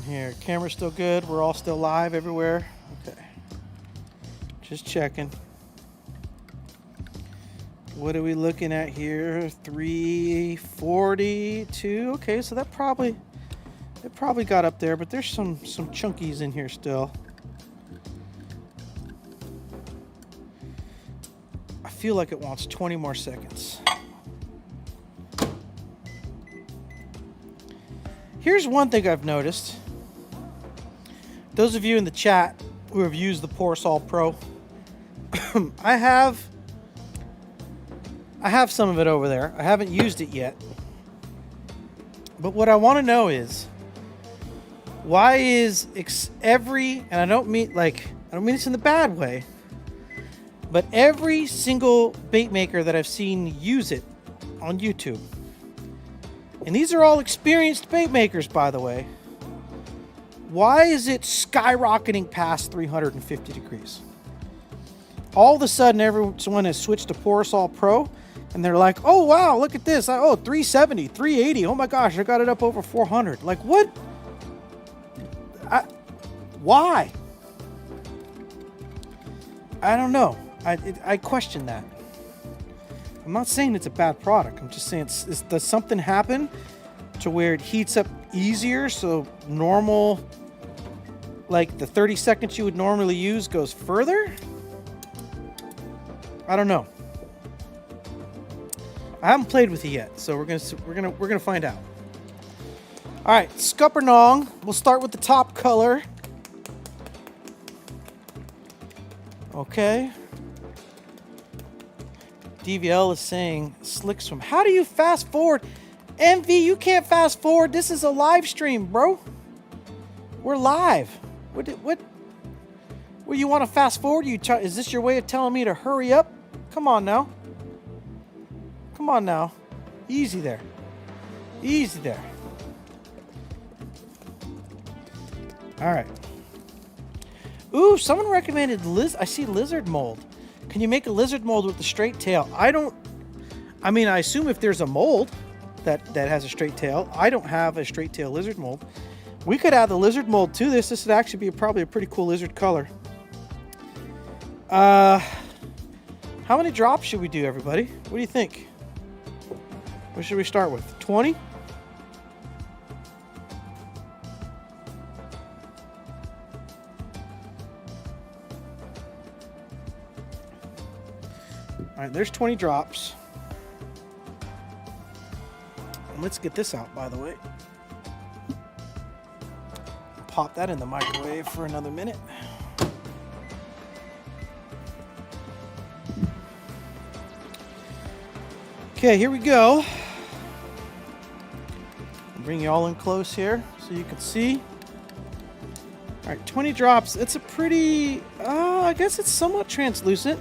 here? Camera's still good. We're all still live everywhere. Okay. Just checking. What are we looking at here? 342. Okay, so it probably got up there, but there's some chunkies in here still. I feel like it wants 20 more seconds. Here's one thing I've noticed. those of you in the chat who have used the Porsol Pro, I have some of it over there. I haven't used it yet. But what I want to know is, why is and I don't mean this in the bad way, but every single bait maker that I've seen use it on YouTube, and these are all experienced bait makers, by the way, why is it skyrocketing past 350 degrees? All of a sudden, everyone has switched to Porsol Pro, and they're like, oh, wow, look at this. 370, 380. Oh, my gosh, I got it up over 400. Like, what? Why? I don't know. I question that. I'm not saying it's a bad product. I'm just saying, does something happen to where it heats up easier, so normal, like the 30 seconds you would normally use goes further? I don't know. I haven't played with it yet, so we're gonna find out. All right, Scuppernong. We'll start with the top color. Okay. DVL is saying Slick Swim. How do you fast forward? MV, you can't fast forward. This is a live stream, bro. We're live. What? Well, you want to fast forward? Is this your way of telling me to hurry up? Come on now. Come on now. Easy there. Easy there. All right. Ooh, someone recommended I see lizard mold. Can you make a lizard mold with the straight tail? I assume if there's a mold that has a straight tail. I don't have a straight tail lizard mold. We could add the lizard mold to this. This would actually be probably a pretty cool lizard color. How many drops should we do, everybody? What do you think? What should we start with? 20? All right, there's 20 drops. And let's get this out, by the way. Pop that in the microwave for another minute. Okay, here we go. I'll bring you all in close here so you can see. All right, 20 drops. It's a pretty, I guess it's somewhat translucent.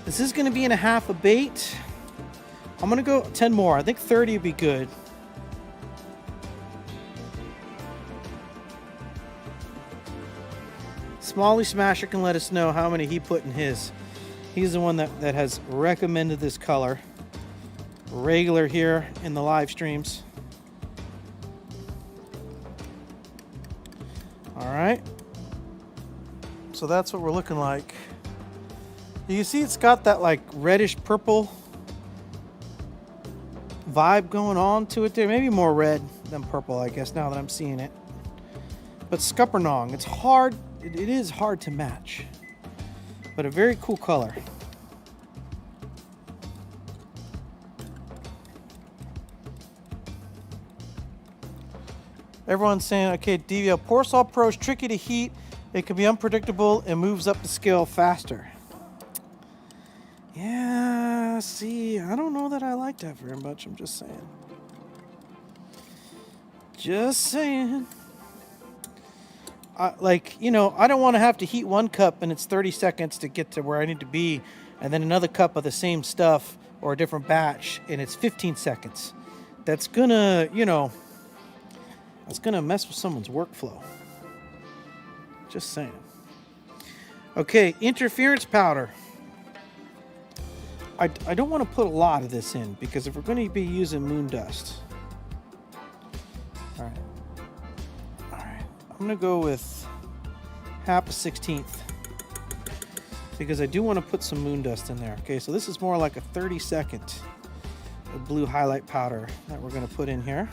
This is going to be in a half a bait. I'm going to go 10 more. I think 30 would be good. Smalley Smasher can let us know how many he put in his. He's the one that has recommended this color. Regular here in the live streams. All right. So that's what we're looking like. You see it's got that like reddish purple vibe going on to it there. Maybe more red than purple, I guess, now that I'm seeing it. But Scuppernong, it's hard. It is hard to match, but a very cool color. Everyone's saying, okay, DVL, Porsol Pro is tricky to heat. It can be unpredictable and moves up the scale faster. Yeah, see, I don't know that I like that very much. I'm just saying. Just saying. I don't want to have to heat one cup and it's 30 seconds to get to where I need to be, and then another cup of the same stuff or a different batch and it's 15 seconds. That's gonna, that's gonna mess with someone's workflow. Just saying. Okay, interference powder. I don't want to put a lot of this in because if we're going to be using moon dust. All right. I'm going to go with half a 16th because I do want to put some moon dust in there. Okay, so this is more like a 30-second blue highlight powder that we're going to put in here.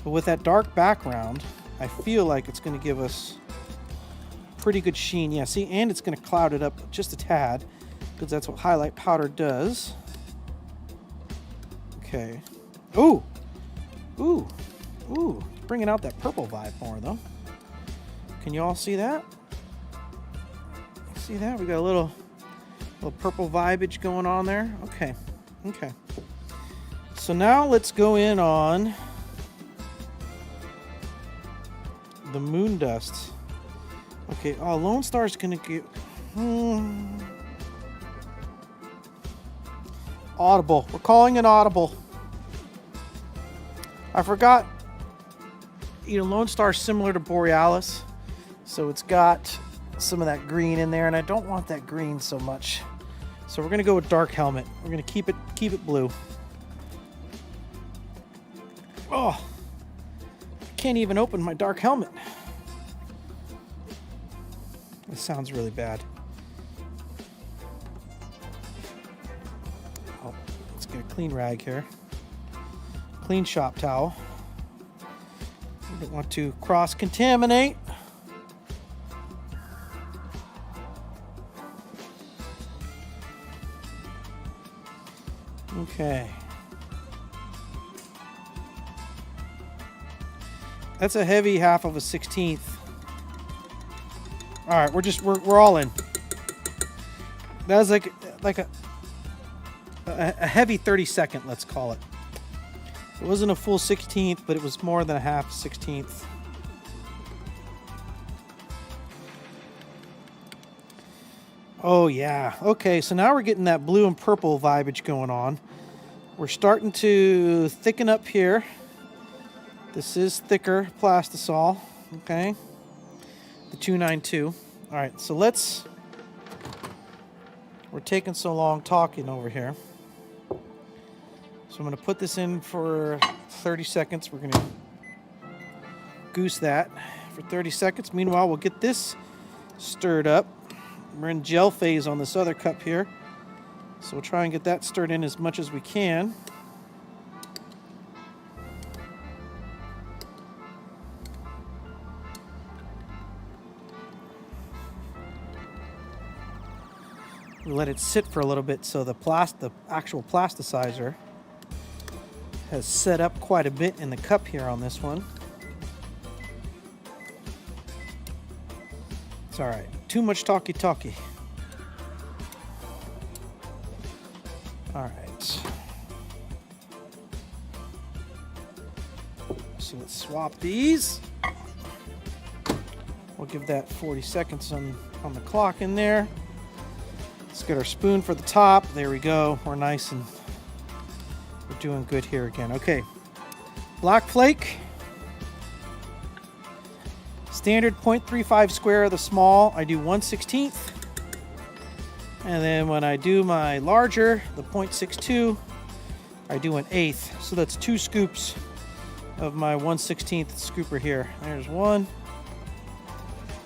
But with that dark background, I feel like it's going to give us pretty good sheen. Yeah, see, and it's going to cloud it up just a tad, because that's what highlight powder does. Okay. Ooh! Ooh, ooh, bringing out that purple vibe more though. Can you all see that? See that? We got a little purple vibage going on there. Okay, okay. So now let's go in on the moon dust. Okay, oh, Lone Star's gonna get audible. We're calling it audible. I forgot. You know, Lone Star's similar to Borealis, so it's got some of that green in there, and I don't want that green so much. So we're gonna go with Dark Helmet. We're gonna keep it blue. Oh, I can't even open my Dark Helmet. This sounds really bad. Oh, let's get a clean rag here. Clean shop towel. We don't want to cross-contaminate. Okay. That's a heavy 1/2 of a 16th. All right, we're all in. That was like a heavy 32nd, let's call it. It wasn't a full 16th, but it was more than a 1/2 16th. Oh yeah. Okay, so now we're getting that blue and purple vibage going on. We're starting to thicken up here. This is thicker plastisol, okay? The 292. All right, so we're taking so long talking over here. So I'm gonna put this in for 30 seconds. We're gonna goose that for 30 seconds. Meanwhile, we'll get this stirred up. We're in gel phase on this other cup here. So we'll try and get that stirred in as much as we can. We'll let it sit for a little bit so the actual plasticizer has set up quite a bit in the cup here on this one. It's all right. Too much talky. All right. So let's swap these. We'll give that 40 seconds on the clock in there. Let's get our spoon for the top. There we go. We're nice and we're doing good here again. Okay. Black flake. Standard 0.35 square of the small, I do 1/16. And then when I do my larger, the 0.62, I do 1/8. So that's 2 scoops of my 1/16 scooper here. There's 1,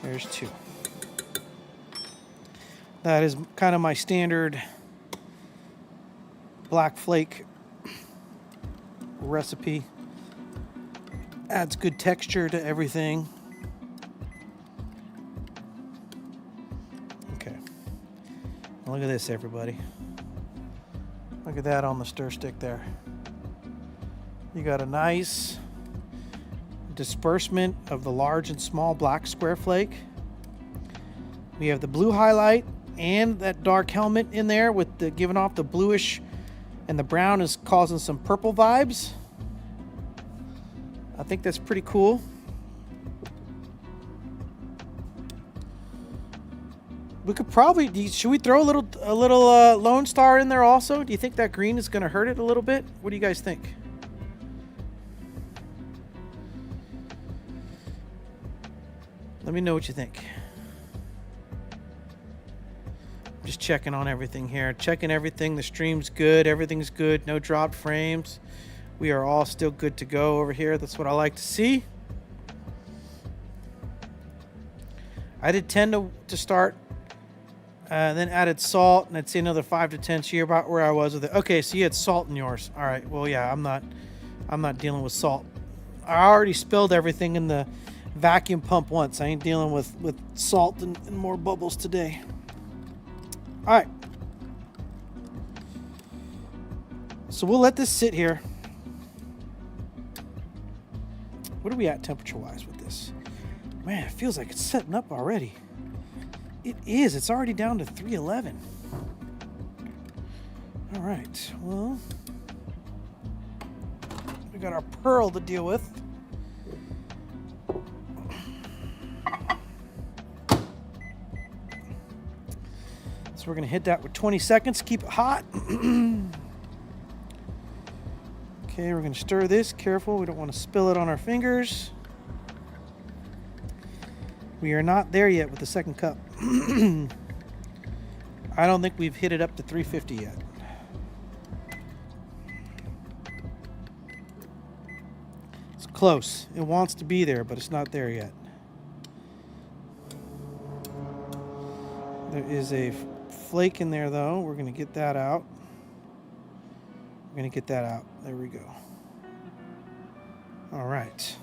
there's 2. That is kind of my standard black flake recipe. Adds good texture to everything. Okay. Look at this, everybody. Look at that on the stir stick there. You got a nice disbursement of the large and small black square flake. We have the blue highlight and that Dark Helmet in there with the giving off the bluish, and the brown is causing some purple vibes. I think that's pretty cool. We could probably, should we throw a little Lone Star in there also? Do you think that green is going to hurt it a little bit? What do you guys think? Let me know what you think. Just checking on everything here. Checking everything. The stream's good. Everything's good. No dropped frames. We are all still good to go over here. That's what I like to see. I did 10 to start. Then added salt, and I'd say another 5 to 10. So you're about where I was with it. Okay, so you had salt in yours. All right. Well, yeah, I'm not dealing with salt. I already spilled everything in the vacuum pump once. I ain't dealing with salt and more bubbles today. All right. So we'll let this sit here. What are we at temperature-wise with this? Man, it feels like it's setting up already. It is. It's already down to 311. All right. Well, we got our pearl to deal with. So we're going to hit that with 20 seconds. Keep it hot. Okay, we're going to stir this. Careful, we don't want to spill it on our fingers. We are not there yet with the second cup. I don't think we've hit it up to 350 yet. It's close. It wants to be there, but it's not there yet. There is a flake in there, though. We're going to get that out. We're going to get that out. There we go. All right.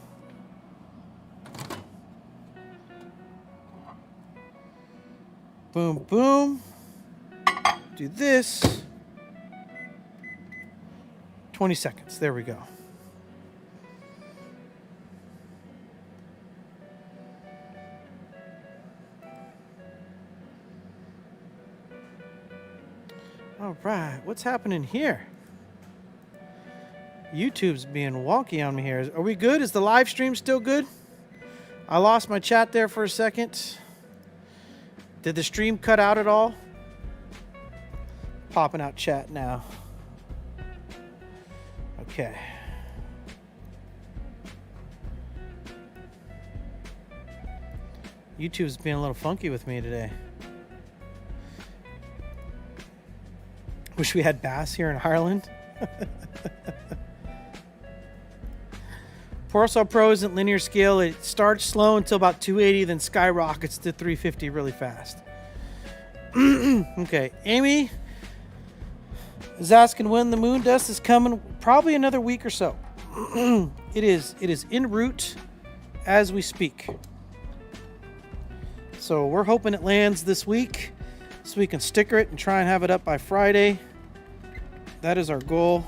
Boom, boom. Do this. 20 seconds. There we go. All right. What's happening here? YouTube's being wonky on me here. Are we good? Is the live stream still good? I lost my chat there for a second. Did the stream cut out at all? Popping out chat now. Okay. YouTube's being a little funky with me today. Wish we had bass here in Ireland. Porcel Pro isn't linear scale. It starts slow until about 280, then skyrockets to 350 really fast. Okay, Amy is asking when the moon dust is coming. Probably another week or so. It is en route as we speak. So we're hoping it lands this week so we can sticker it and try and have it up by Friday. That is our goal.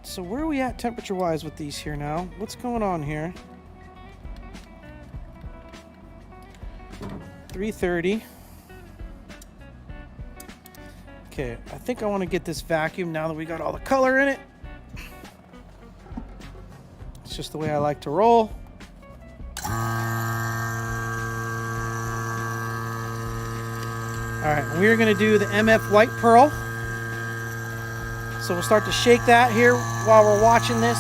So where are we at temperature-wise with these here now? What's going on here? 330. Okay, I think I want to get this vacuum now that we got all the color in it. It's just the way I like to roll. All right, we're going to do the MF White Pearl. So we'll start to shake that here while we're watching this.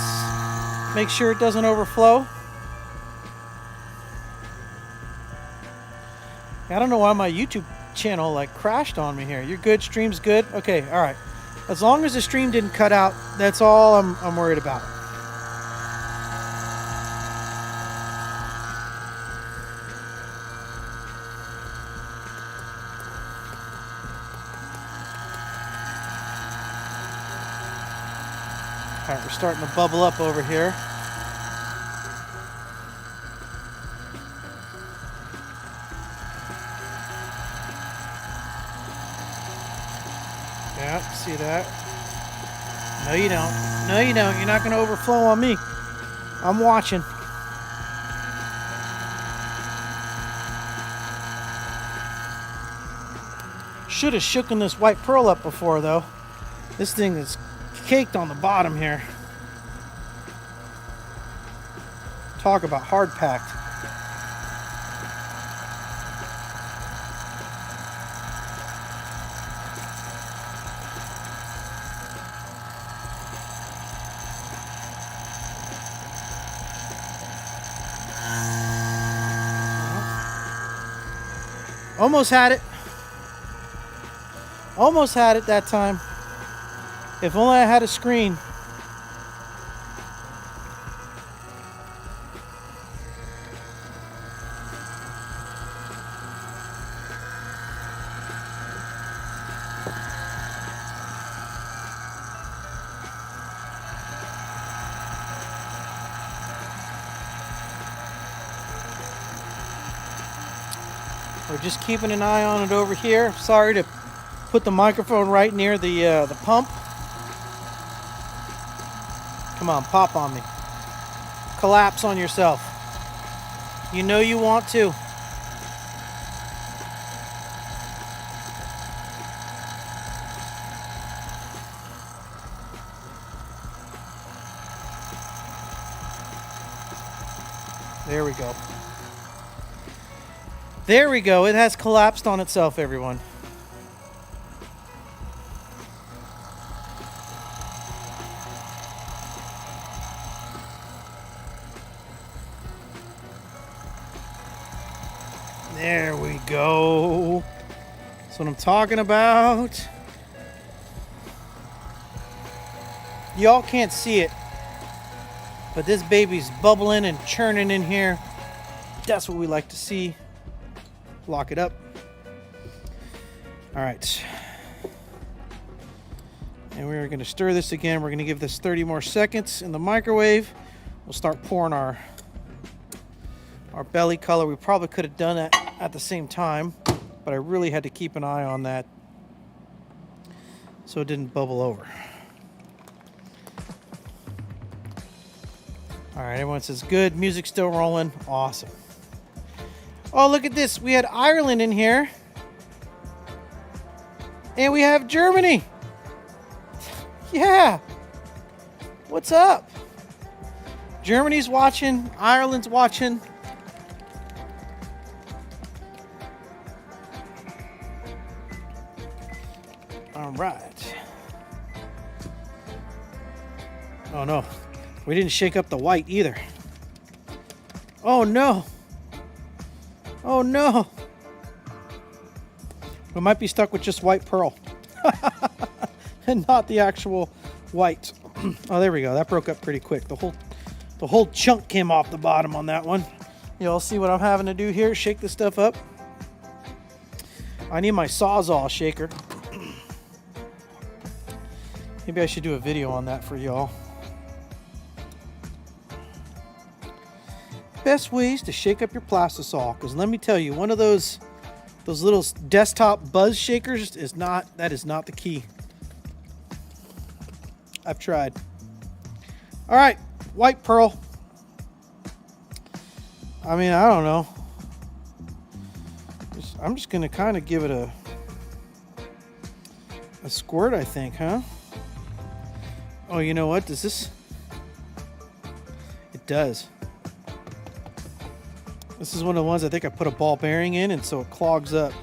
Make sure it doesn't overflow. I don't know why my YouTube channel like crashed on me here. You're good, stream's good? Okay, all right. As long as the stream didn't cut out, that's all I'm worried about. All right, we're starting to bubble up over here. Yeah, see that? No, you don't. No, you don't. You're not going to overflow on me. I'm watching. Should have shooken this white pearl up before, though. This thing is caked on the bottom here. Talk about hard packed. Almost had it. Almost had it that time. If only I had a screen. We're just keeping an eye on it over here. Sorry to put the microphone right near the pump. Come on, pop on me. Collapse on yourself. You know you want to. There we go. There we go. It has collapsed on itself, everyone. There we go. That's what I'm talking about. Y'all can't see it, but this baby's bubbling and churning in here. That's what we like to see. Lock it up. All right. And we're going to stir this again. We're going to give this 30 more seconds in the microwave. We'll start pouring our belly color. We probably could have done it at the same time, but I really had to keep an eye on that so it didn't bubble over. All right, everyone says good. Music's still rolling. Awesome. Oh, look at this. We had Ireland in here. And we have Germany. Yeah. What's up? Germany's watching. Ireland's watching. All right. Oh, no. We didn't shake up the white either. Oh, no. Oh, no. We might be stuck with just white pearl. And not the actual white. Oh, there we go. That broke up pretty quick. The whole chunk came off the bottom on that one. Y'all see what I'm having to do here? Shake this stuff up. I need my Sawzall shaker. Maybe I should do a video on that for y'all. Best ways to shake up your Plastisol, because let me tell you, one of those little desktop buzz shakers is not the key. I've tried. All right, white pearl. I mean, I don't know. I'm just gonna kind of give it a squirt, I think, huh? Oh, you know what? Does this? It does. This is one of the ones I think I put a ball bearing in, and so it clogs up.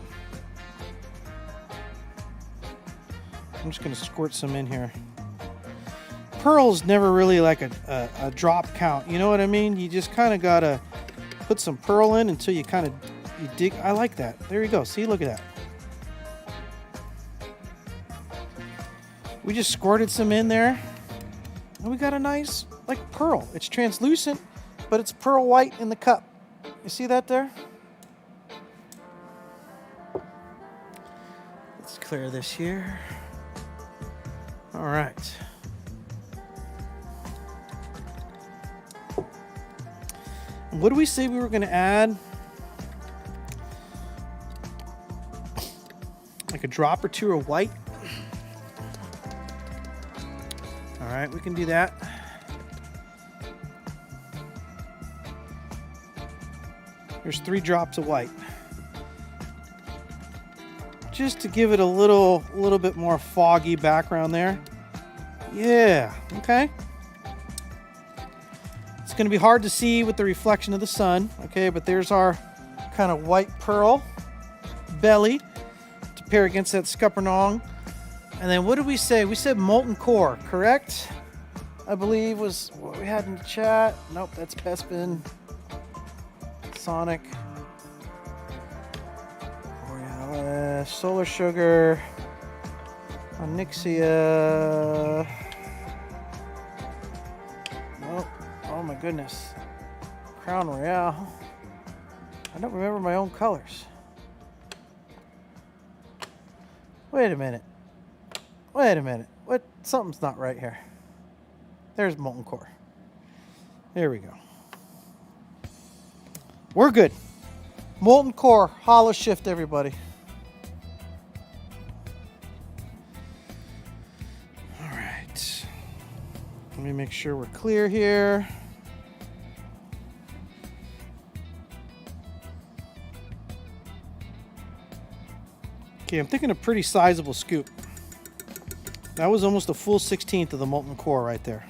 I'm just going to squirt some in here. Pearl's never really like a drop count. You know what I mean? You just kind of got to put some pearl in until you dig. I like that. There you go. See, look at that. We just squirted some in there, and we got a nice, like, pearl. It's translucent, but it's pearl white in the cup. You see that there? Let's clear this here. All right. What do we say we were going to add? Like a drop or two of white. All right, we can do that. There's 3 drops of white. Just to give it a little bit more foggy background there. Yeah, okay. It's going to be hard to see with the reflection of the sun, okay, but there's our kind of white pearl belly to pair against that scuppernong. And then what did we say? We said molten core, correct? I believe was what we had in the chat. Nope, that's Bespin. Sonic, Borealis, Solar Sugar, Onyxia. Oh my goodness. Crown Royale. I don't remember my own colors. Wait a minute. What? Something's not right here. There's molten core. There we go. We're good. Molten core, hollow shift, everybody. Let me make sure we're clear here. Okay, I'm thinking a pretty sizable scoop. That was almost a full 1/16 of the molten core right there.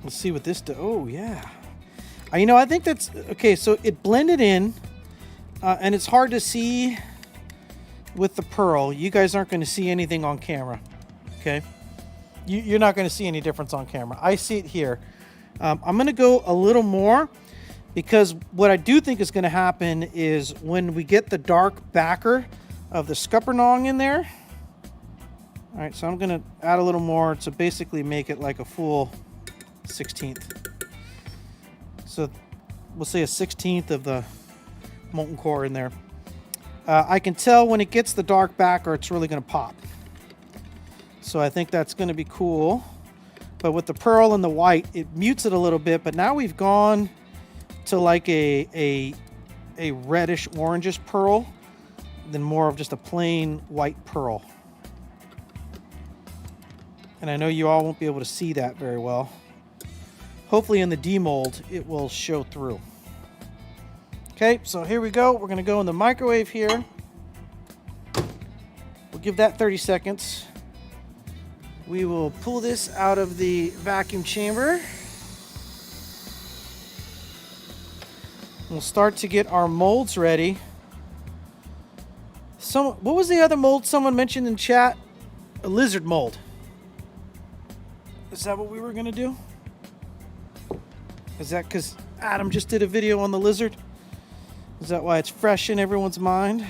Let's see what this does. Oh, yeah. You know, I think that's... Okay, so it blended in, and it's hard to see with the pearl. You guys aren't going to see anything on camera, okay? You're not going to see any difference on camera. I see it here. I'm going to go a little more, because what I do think is going to happen is when we get the dark backer of the Scuppernong in there. All right, so I'm going to add a little more to basically make it like a full 1/16. So we'll say a 1/16 of the molten core in there. I can tell when it gets the dark backer, it's really going to pop. So I think that's going to be cool. But with the pearl and the white, it mutes it a little bit. But now we've gone to like a reddish orangish pearl than more of just a plain white pearl. And I know you all won't be able to see that very well. Hopefully in the demold, it will show through. Okay, so here we go. We're going to go in the microwave here. We'll give that 30 seconds. We will pull this out of the vacuum chamber. We'll start to get our molds ready. What was the other mold someone mentioned in chat? A lizard mold. Is that what we were going to do? Is that because Adam just did a video on the lizard? Is that why it's fresh in everyone's mind?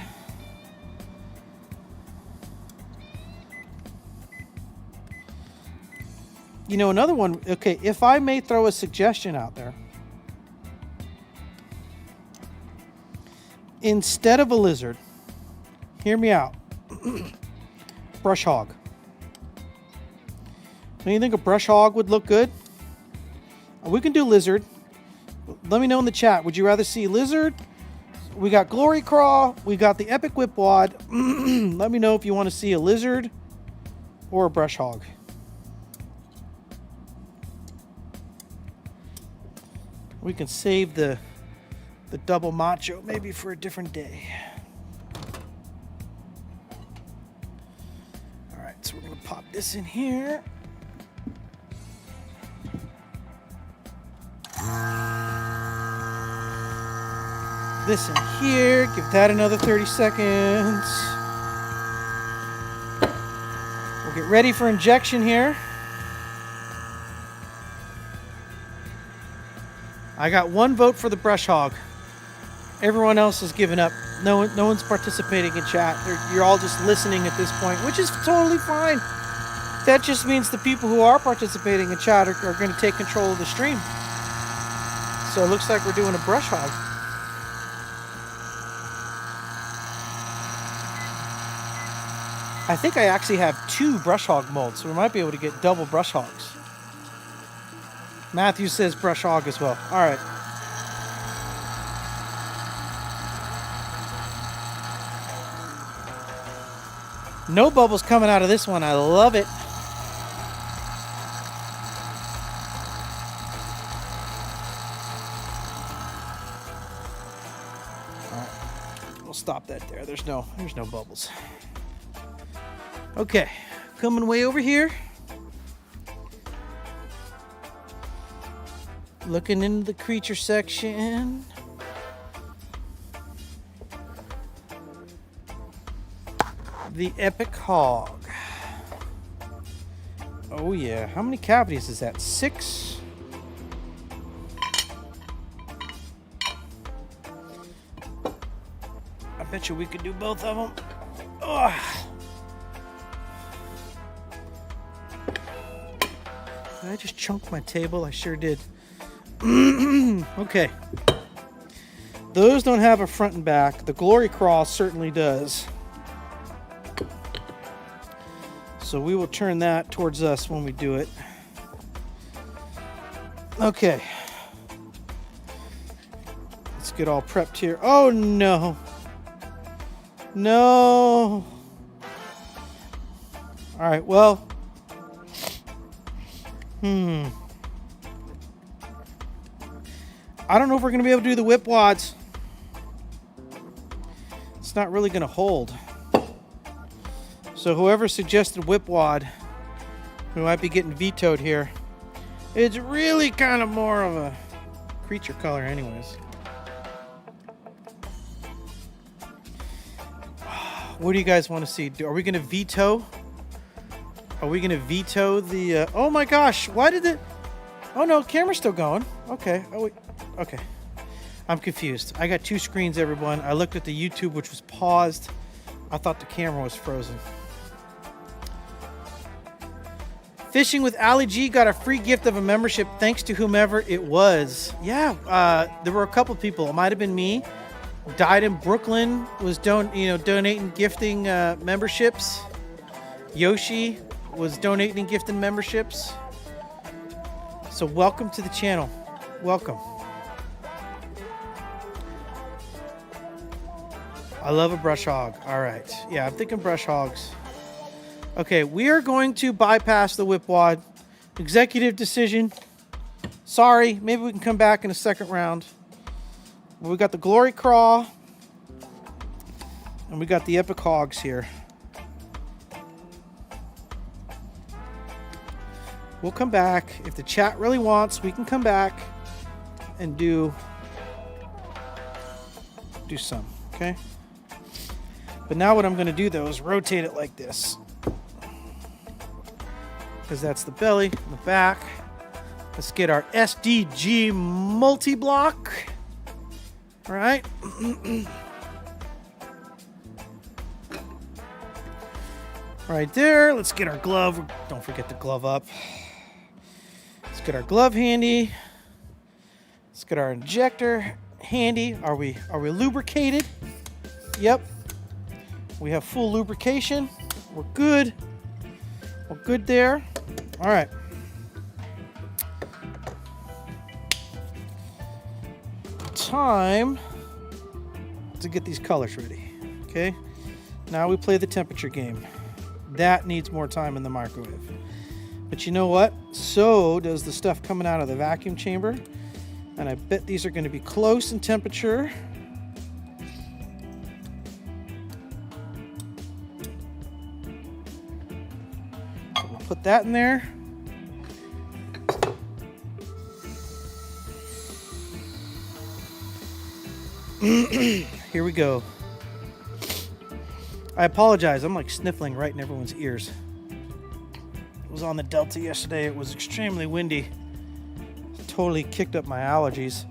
You know, another one, okay, if I may throw a suggestion out there. Instead of a lizard, hear me out, brush hog. Don't you think a brush hog would look good? We can do lizard. Let me know in the chat. Would you rather see lizard? We got Glory Craw. We got the Epic Whip Wad. Let me know if you want to see a lizard or a brush hog. We can save the double macho maybe for a different day. All right, so we're going to pop this in here. This in here, give that another 30 seconds. We'll get ready for injection here. I got one vote for the brush hog. Everyone else has given up. No one's participating in chat. You're all just listening at this point, which is totally fine. That just means the people who are participating in chat are going to take control of the stream. So it looks like we're doing a brush hog. I think I actually have 2 brush hog molds, so we might be able to get double brush hogs. Matthew says brush hog as well. All right. No bubbles coming out of this one. I love it. All right. We'll stop that there. There's no bubbles. Okay, coming way over here. Looking into the creature section. The Epic Hog. Oh yeah, how many cavities is that? 6? I bet you we could do both of them. Ugh. Did I just chunk my table? I sure did. Okay. Those don't have a front and back. The Glory Craw certainly does. So we will turn that towards us when we do it. Okay. Let's get all prepped here. Oh no. No. All right, well. I don't know if we're going to be able to do the whip wads. It's not really going to hold. So whoever suggested whip wad, we might be getting vetoed here. It's really kind of more of a creature color anyways. What do you guys want to see? Are we going to veto? Are we going to veto the... oh my gosh, why did it... Oh no, camera's still going. Okay. Oh, wait. Okay. I'm confused. I got two screens, everyone. I looked at the YouTube, which was paused. I thought the camera was frozen. Fishing with Ali G got a free gift of a membership thanks to whomever it was. Yeah, there were a couple people. It might have been me. Died in Brooklyn was donating, gifting memberships. Yoshi was donating and gifting memberships. So welcome to the channel. Welcome. I love a brush hog. All right. Yeah, I'm thinking brush hogs. Okay, we are going to bypass the whip wad. Executive decision. Sorry, maybe we can come back in a second round. We got the Glory Craw. And we got the Epic Hogs here. We'll come back. If the chat really wants, we can come back and do some, okay? But now what I'm going to do, though, is rotate it like this. Because that's the belly, the back. Let's get our SDG multi-block. All right. Right there. Let's get our glove. Don't forget the glove up. Let's get our glove handy. Let's get our injector handy. Are we lubricated? Yep. We have full lubrication. We're good. We're good there. All right. Time to get these colors ready. Okay. Now we play the temperature game. That needs more time in the microwave. But you know what? So does the stuff coming out of the vacuum chamber. And I bet these are going to be close in temperature. So we'll put that in there. Here we go. I apologize. I'm like sniffling right in everyone's ears. It was on the Delta yesterday. It was extremely windy. Totally kicked up my allergies.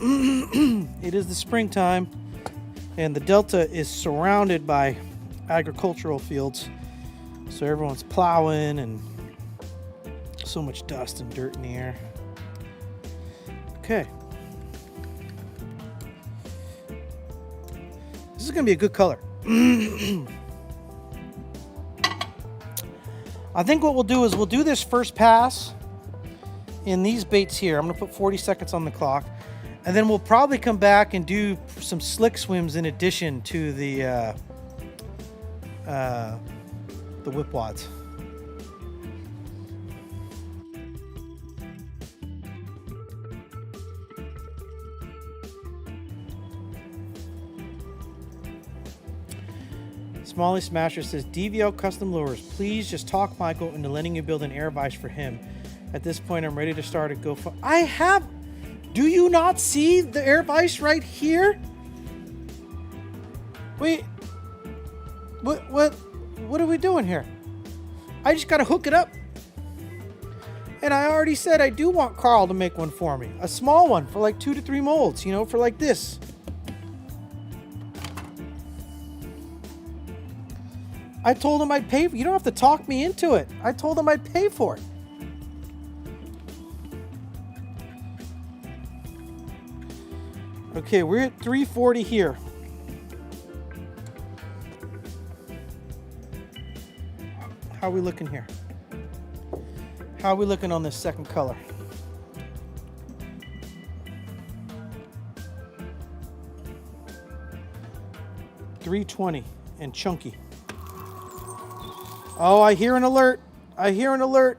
It is the springtime, and the Delta is surrounded by agricultural fields. So everyone's plowing and so much dust and dirt in the air. Okay. This is going to be a good color. I think what we'll do is we'll do this first pass in these baits here. I'm going to put 40 seconds on the clock. And then we'll probably come back and do some slick swims in addition to the whip wads. Smalley Smasher says, DVL Custom Lures, please just talk Michael into letting you build an air vise for him. At this point, I'm ready to start a GoFundMe. I have. Do you not see the air vise right here? Wait. What are we doing here? I just got to hook it up. And I already said I do want Carl to make one for me. A small one for like 2 to 3 molds, you know, for like this. I told him I'd pay for it. You don't have to talk me into it. I told him I'd pay for it. Okay, we're at 340 here. How are we looking here? How are we looking on this second color? 320 and chunky. Oh, I hear an alert. I hear an alert.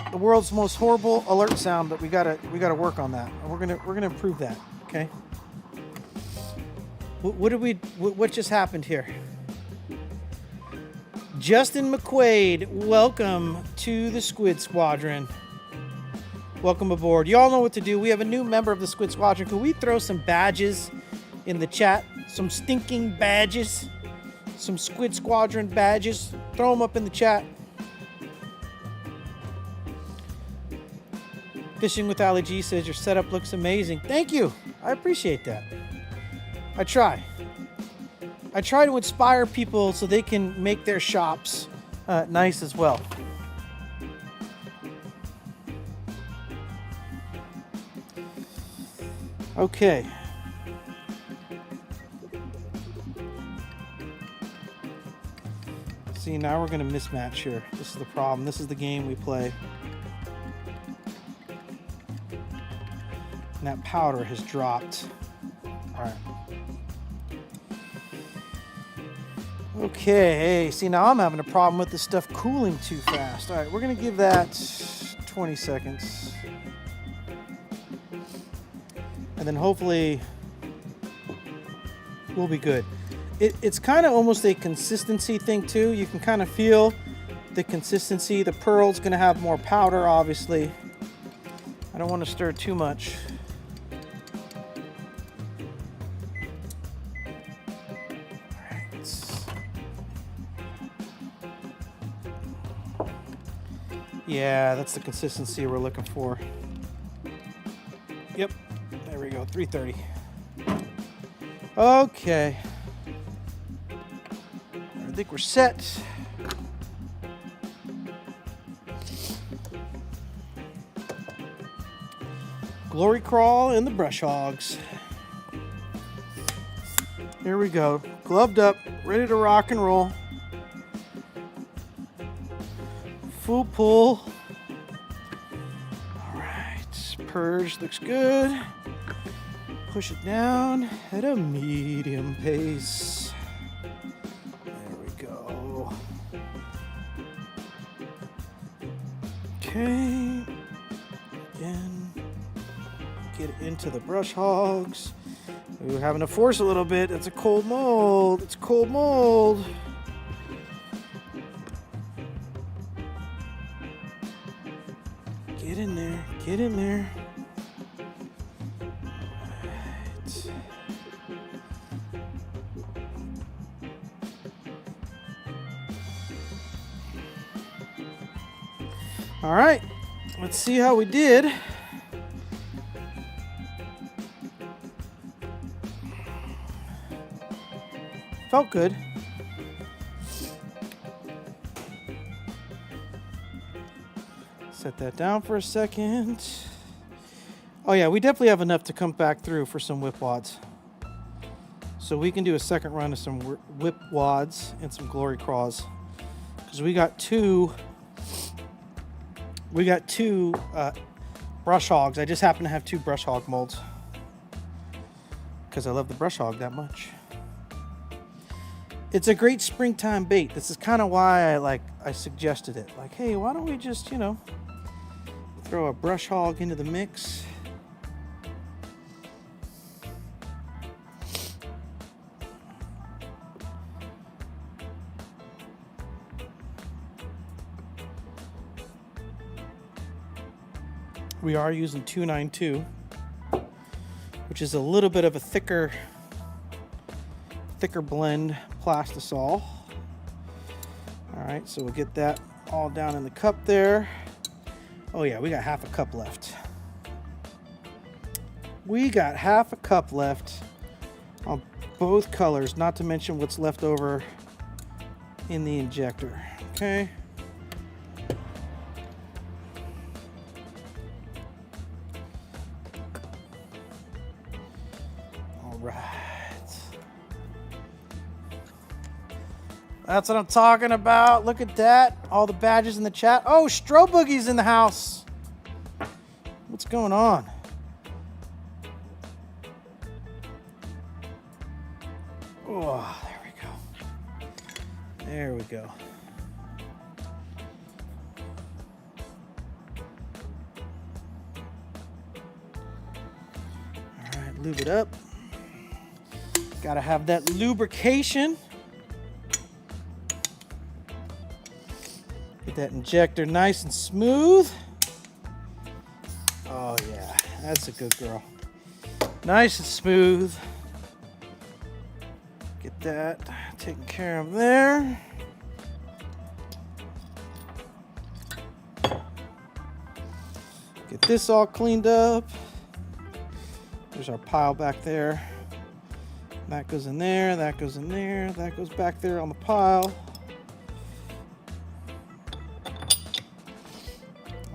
The world's most horrible alert sound, but we gotta work on that. We're gonna improve that. Okay. What just happened here? Justin McQuaid, welcome to the Squid Squadron. Welcome aboard. You all know what to do. We have a new member of the Squid Squadron. Could we throw some badges in the chat? Some stinking badges. Some Squid Squadron badges. Throw them up in the chat. Fishing with Ali G says your setup looks amazing. Thank you. I appreciate that. I try to inspire people so they can make their shops nice as well. Okay. See, now we're going to mismatch here. This is the problem. This is the game we play. And that powder has dropped. All right. Okay, see, now I'm having a problem with this stuff cooling too fast. All right, we're going to give that 20 seconds. And then hopefully we'll be good. It's kind of almost a consistency thing too. You can kind of feel the consistency. The pearl's going to have more powder, obviously. I don't want to stir too much. Yeah, that's the consistency we're looking for. Yep, there we go, 330. Okay. I think we're set. Glory Crawl and the Brush Hogs. Here we go, gloved up, ready to rock and roll. Full pull. All right, purge looks good. Push it down at a medium pace. There we go. Okay. Again, get it into the Brush Hogs. We were having to force a little bit. It's a cold mold. It's cold mold. Get in there, get in there. All right, let's see how we did. Felt good. Set that down for a second. Oh yeah, we definitely have enough to come back through for some whip wads. So we can do a second run of some whip wads and some glory craws. Because we got two brush hogs. I just happen to have 2 brush hog molds. Because I love the brush hog that much. It's a great springtime bait. This is kind of why I suggested it. Like, hey, why don't we just, throw a brush hog into the mix. We are using 292, which is a little bit of a thicker blend Plastisol. All right, so we'll get that all down in the cup there. Oh yeah, we got half a cup left. We got half a cup left on both colors, not to mention what's left over in the injector. Okay. All right. That's what I'm talking about. Look at that. All the badges in the chat. Oh, Stro Boogie's in the house. What's going on? Oh, there we go. There we go. All right, lube it up. Gotta have that lubrication. Get that injector nice and smooth. Oh yeah, that's a good girl. Nice and smooth. Get that taken care of there. Get this all cleaned up. There's our pile back there. That goes in there, that goes in there, that goes back there on the pile.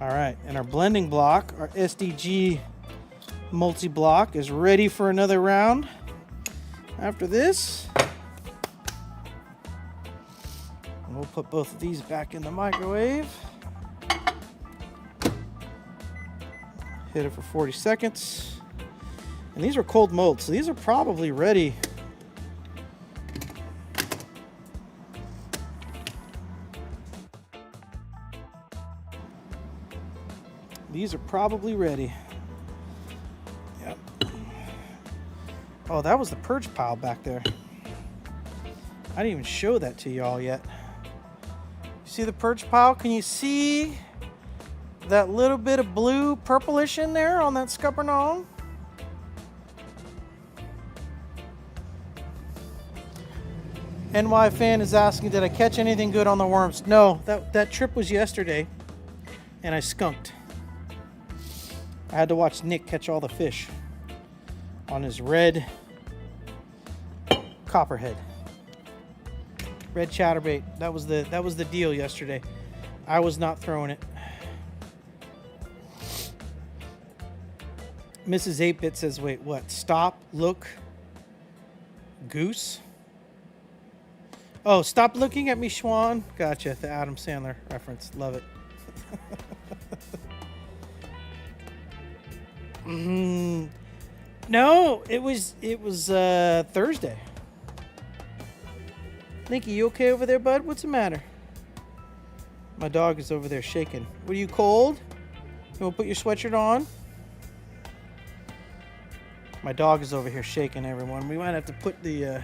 All right, and our blending block, our SDG multi-block, is ready for another round. After this, we'll put both of these back in the microwave. Hit it for 40 seconds. And these are cold molds, so these are probably ready. These are probably ready. Yep. Oh, that was the purge pile back there. I didn't even show that to y'all yet. You see the purge pile? Can you see that little bit of blue purplish in there on that scuppernong? NY fan is asking, did I catch anything good on the worms? No, that trip was yesterday, and I skunked. I had to watch Nick catch all the fish on his red copperhead, red chatterbait. That was the deal yesterday. I was not throwing it. Mrs. 8-Bit says, wait, what? Stop, look, goose? Oh, stop looking at me, Schwan. Gotcha, the Adam Sandler reference. Love it. No, it was Thursday. Linky, you okay over there, bud? What's the matter? My dog is over there shaking. What, are you cold? You want to put your sweatshirt on? My dog is over here shaking, everyone. We might have to put the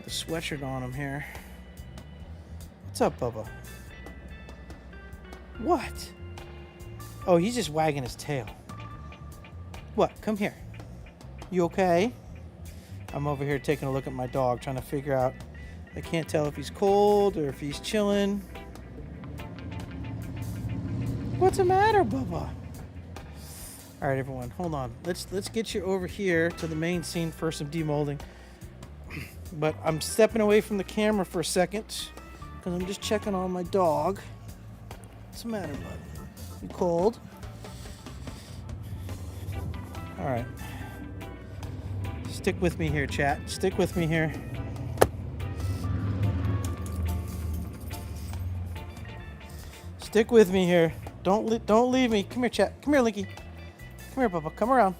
sweatshirt on him here. What's up, Bubba? What? Oh, he's just wagging his tail. What? Come here. You okay? I'm over here taking a look at my dog, trying to figure out. I can't tell if he's cold or if he's chilling. What's the matter, Bubba? All right, everyone, hold on. Let's get you over here to the main scene for some demolding. But I'm stepping away from the camera for a second because I'm just checking on my dog. What's the matter, bud? You cold? All right. Stick with me here, chat. Stick with me here. Stick with me here. Don't leave me. Come here, chat. Come here, Linky. Come here, Bubba. Come around.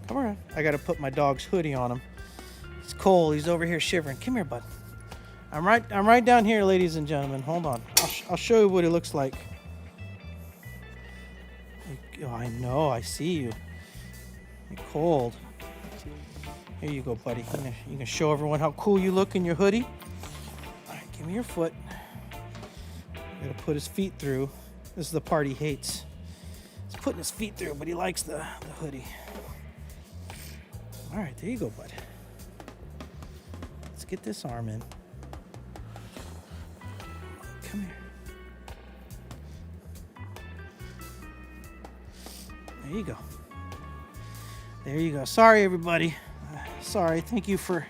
Come around. I gotta put my dog's hoodie on him. It's cold. He's over here shivering. Come here, bud. I'm right down here, ladies and gentlemen. Hold on. I'll show you what it looks like. Oh, I know. I see you. You're cold. Here you go, buddy. You can show everyone how cool you look in your hoodie. All right, give me your foot. Gotta put his feet through. This is the part he hates. He's putting his feet through, but he likes the hoodie. All right, there you go, bud. Let's get this arm in. Come here. There you go. There you go. Sorry, everybody. Sorry. Thank you for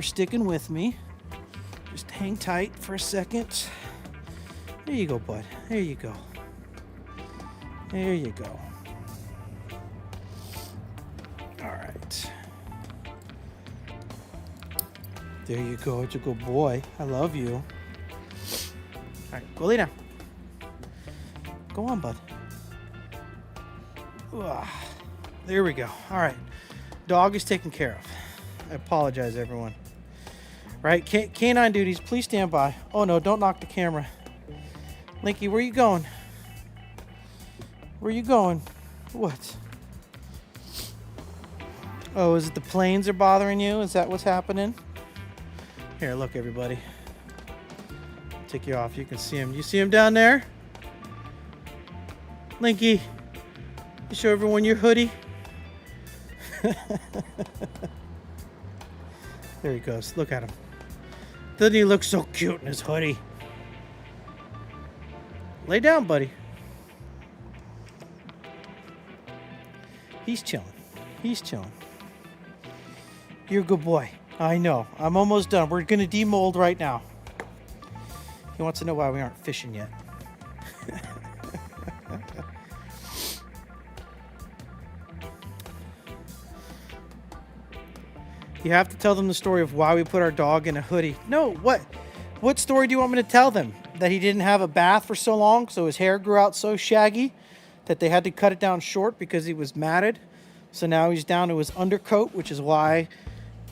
sticking with me. Just hang tight for a second. There you go, bud. There you go. There you go. All right. There you go. It's a good boy. I love you. All right, go lay down. Go on, bud. There we go. All right. Dog is taken care of. I apologize, everyone. Right, canine duties, please stand by. Oh no, don't knock the camera. Linky, where you going? Where you going? What? Oh, is it the planes are bothering you? Is that what's happening? Here, look, everybody. Take you off. You can see him. You see him down there? Linky, you show everyone your hoodie. There he goes. Look at him. Doesn't he look so cute in his hoodie? Lay down, buddy. He's chilling. He's chilling. You're a good boy. I know. I'm almost done. We're going to demold right now. He wants to know why we aren't fishing yet. You have to tell them the story of why we put our dog in a hoodie. No, what story do you want me to tell them? That he didn't have a bath for so long, so his hair grew out so shaggy that they had to cut it down short because he was matted. So now he's down to his undercoat, which is why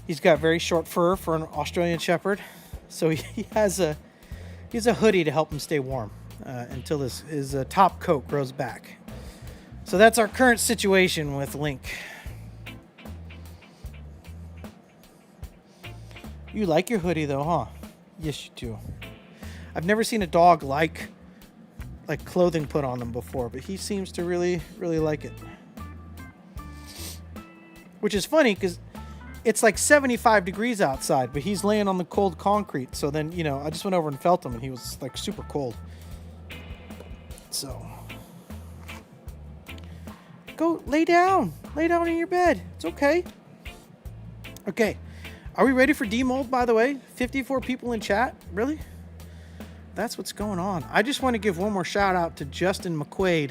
he's got very short fur for an Australian Shepherd. So he has a hoodie to help him stay warm until his top coat grows back. So that's our current situation with Link. You like your hoodie though, huh? Yes, you do. I've never seen a dog like clothing put on them before, but he seems to really, really like it. Which is funny because it's like 75 degrees outside, but he's laying on the cold concrete. So then, you know, I just went over and felt him and he was like super cold. So go lay down. Lay down in your bed. It's okay. Okay. Are we ready for demold, by the way? 54 people in chat? Really? That's what's going on. I just want to give one more shout out to Justin McQuaid,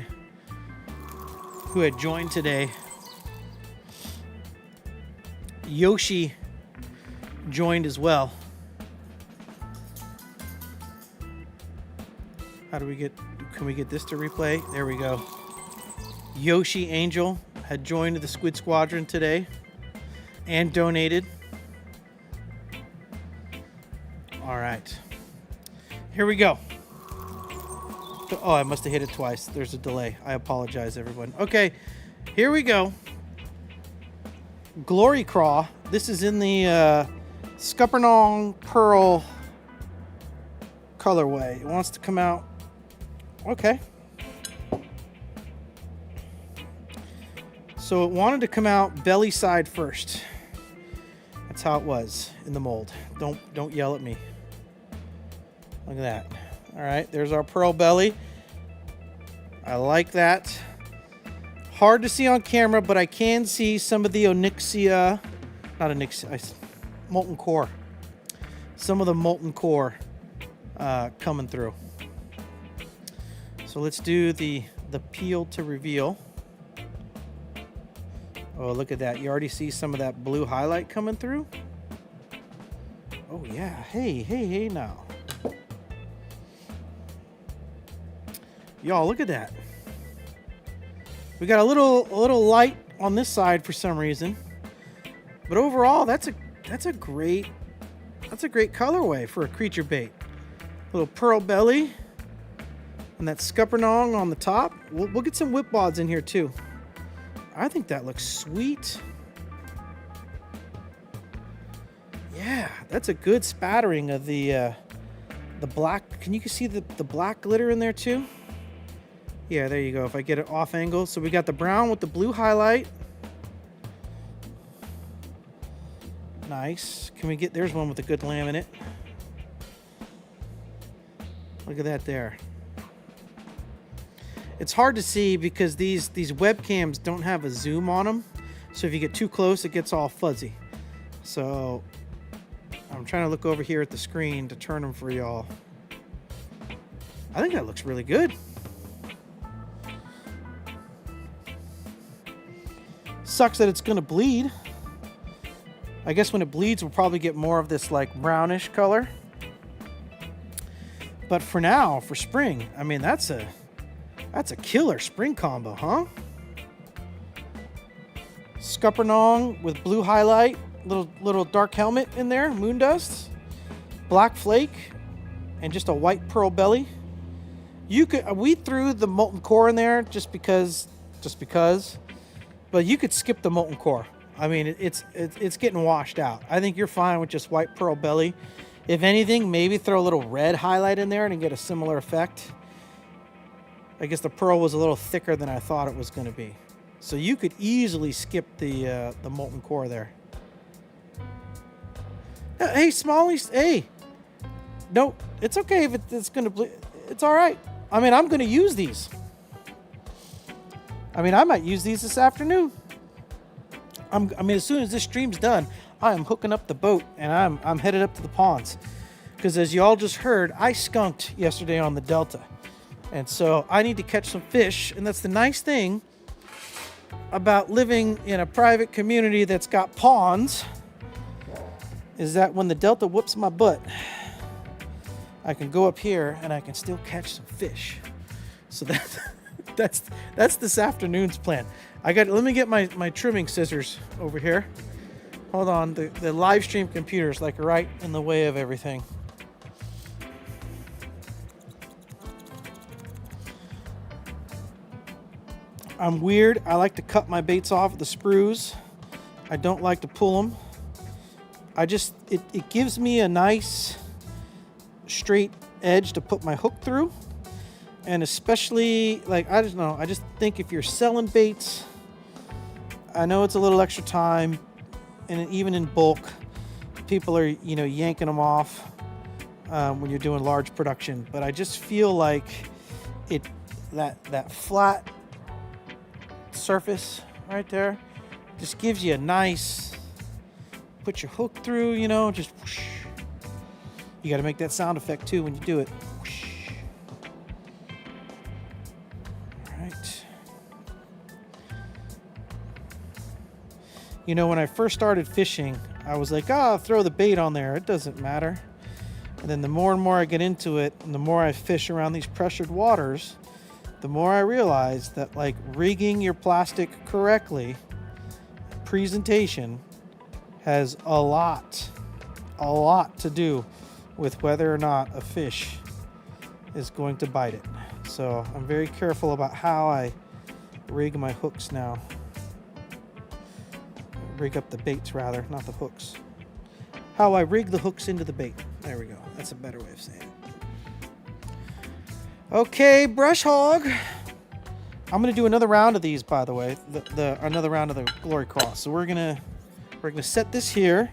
who had joined today. Yoshi joined as well. How do we get, can we get this to replay? There we go. Yoshi Angel had joined the Squid Squadron today and donated. All right, here we go. Oh, I must have hit it twice. There's a delay. I apologize, everyone. Okay, here we go. Glory Craw. This is in the Scuppernong Pearl colorway. It wants to come out. Okay. So it wanted to come out belly side first. That's how it was in the mold. Don't yell at me. Look at that. All right, there's our pearl belly. I like that. Hard to see on camera, but I can see some of the onyxia, not onyxia, molten core. Some of the molten core coming through. So let's do the peel to reveal. Oh, look at that. You already see some of that blue highlight coming through. Oh yeah, hey now. Y'all, look at that. We got a little light on this side for some reason, but overall, that's a great colorway for a creature bait. Little pearl belly, and that Scuppernong on the top. We'll get some whip bods in here too. I think that looks sweet. Yeah, that's a good spattering of the black. Can you see the black glitter in there too? Yeah, there you go. If I get it off angle. So we got the brown with the blue highlight. Nice. Can we get, there's one with a good laminate. Look at that there. It's hard to see because these webcams don't have a zoom on them. So if you get too close, it gets all fuzzy. So I'm trying to look over here at the screen to turn them for y'all. I think that looks really good. Sucks that it's gonna bleed. I guess when it bleeds, we'll probably get more of this like brownish color. But for now, for spring, I mean, that's a killer spring combo, huh? Scuppernong with blue highlight little dark helmet in there, moon dust, black flake, and just a white pearl belly. You could we threw the molten core in there just because, but you could skip the molten core. I mean, it's getting washed out. I think you're fine with just white pearl belly. If anything, maybe throw a little red highlight in there and get a similar effect. I guess the pearl was a little thicker than I thought it was going to be. So you could easily skip the molten core there. Hey, Smallies. Hey. No, it's okay if it's going to bleed. It's all right. I mean, I'm going to use these. I mean, I might use these this afternoon. I mean, as soon as this stream's done, I am hooking up the boat and I'm headed up to the ponds. Because as y'all just heard, I skunked yesterday on the Delta. And so I need to catch some fish. And that's the nice thing about living in a private community that's got ponds, is that when the Delta whoops my butt, I can go up here and I can still catch some fish. So that's this afternoon's plan. Let me get my trimming scissors over here. Hold on, the live stream computer's like right in the way of everything. I'm weird. I like to cut my baits off with the sprues. I don't like to pull them. It gives me a nice straight edge to put my hook through. And especially, like, I just think if you're selling baits, I know it's a little extra time, and even in bulk, people are, yanking them off when you're doing large production. But I just feel like that flat surface right there just gives you a nice, put your hook through, just whoosh. You got to make that sound effect too when you do it. Whoosh. All right. When I first started fishing, I was like, I'll throw the bait on there. It doesn't matter. And then the more and more I get into it, and the more I fish around these pressured waters, the more I realize that, like, rigging your plastic correctly, presentation, has a lot to do with whether or not a fish is going to bite it. So I'm very careful about how I rig my hooks now. Rig up the baits, rather, not the hooks. How I rig the hooks into the bait. There we go. That's a better way of saying it. Okay, brush hog. I'm gonna do another round of these, by the way. Another round of the Glory Cross. So we're gonna set this here.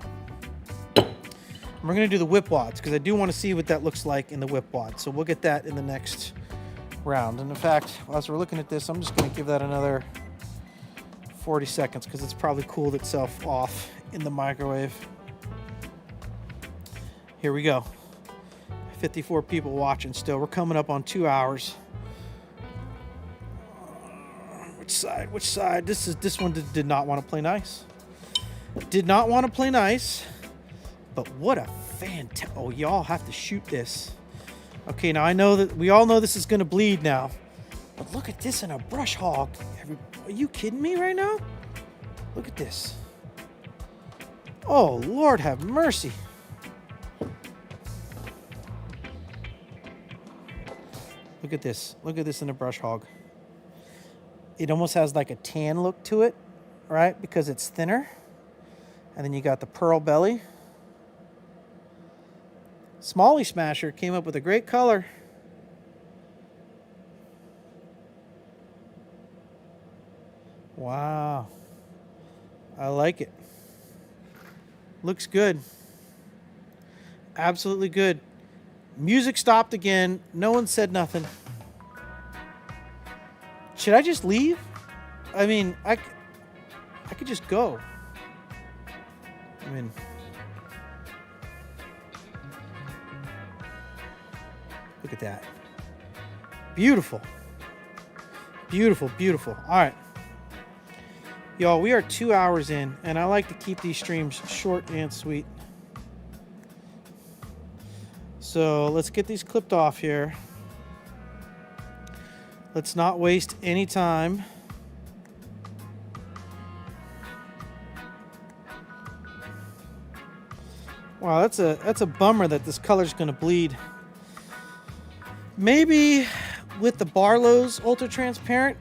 We're gonna do the whip wads because I do want to see what that looks like in the whip wad. So we'll get that in the next round. And in fact, as we're looking at this, I'm just gonna give that another 40 seconds because it's probably cooled itself off in the microwave. Here we go. 54 people watching still. We're coming up on 2 hours. Which side? This one did not want to play nice. Did not want to play nice. But what a fantastic... Oh, y'all have to shoot this. Okay, now I know that we all know this is going to bleed now. But look at this in a brush hog. Are you kidding me right now? Look at this. Oh, Lord have mercy. Look at this. Look at this in a brush hog. It almost has like a tan look to it, right? Because it's thinner. And then you got the pearl belly. Smallie Smasher came up with a great color. Wow. I like it. Looks good. Absolutely good. Music stopped again. No one said nothing. Should I just leave? I mean, I could just go. I mean, look at that. Beautiful. Beautiful, beautiful. All right. Y'all, we are 2 hours in, and I like to keep these streams short and sweet. So let's get these clipped off here. Let's not waste any time. Wow, that's a bummer that this color's gonna bleed. Maybe with the Barlow's Ultra Transparent,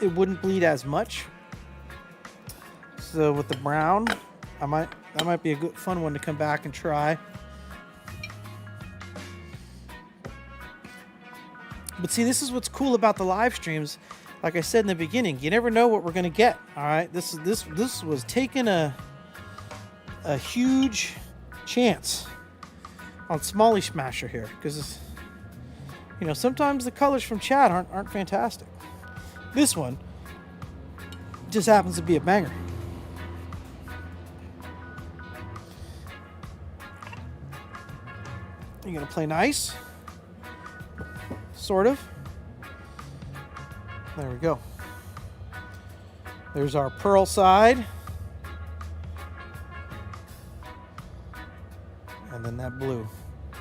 it wouldn't bleed as much. So with the brown, that might be a good fun one to come back and try. But see, this is what's cool about the live streams. Like I said in the beginning, you never know what we're gonna get. All right, this was taking a huge chance on Smalley Smasher here, because you know sometimes the colors from Chad aren't fantastic. This one just happens to be a banger. You're gonna play nice, sort of. There we go. There's our pearl side. And then that blue.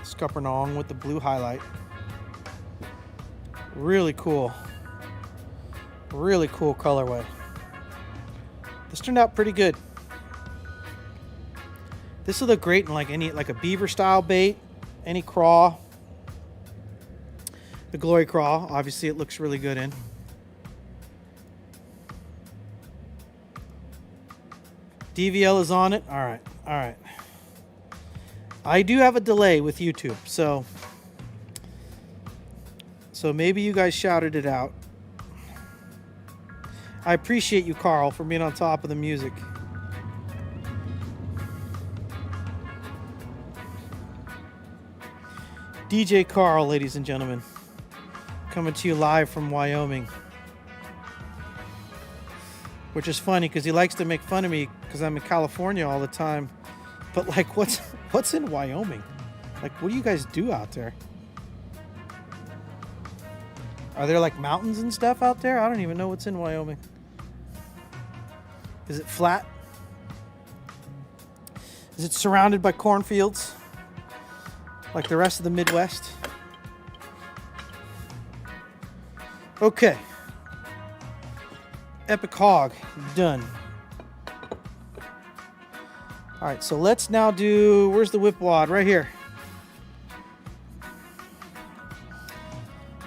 Scuppernong with the blue highlight. Really cool. Really cool colorway. This turned out pretty good. This will look great in like a beaver style bait, any craw. The Glory Craw, obviously it looks really good in. DVL is on it. All right, all right. I do have a delay with YouTube, so maybe you guys shouted it out. I appreciate you, Carl, for being on top of the music. DJ Carl, ladies and gentlemen, coming to you live from Wyoming. Which is funny because he likes to make fun of me because I'm in California all the time. But like, what's in Wyoming? Like, what do you guys do out there? Are there like mountains and stuff out there? I don't even know what's in Wyoming. Is it flat? Is it surrounded by cornfields? Like the rest of the Midwest? Okay. Epic Hog, done. All right, so let's now do, where's the whip wad? Right here.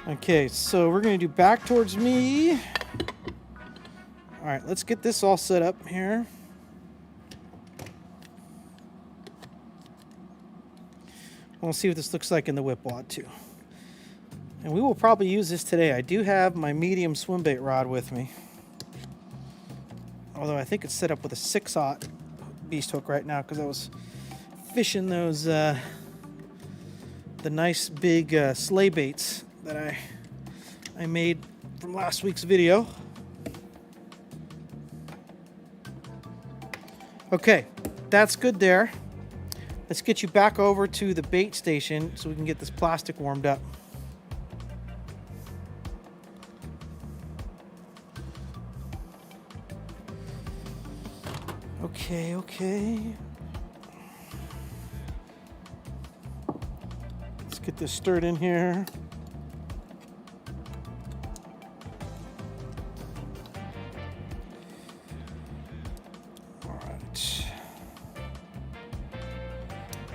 Okay, so we're gonna do back towards me. All right, let's get this all set up here. We'll see what this looks like in the whip wad too. And we will probably use this today. I do have my medium swim bait rod with me. Although I think it's set up with a 6/0 beast hook right now because I was fishing those the nice big sleigh baits that I made from last week's video. Okay, that's good there. Let's get you back over to the bait station so we can get this plastic warmed up. Okay. Let's get this stirred in here. All right.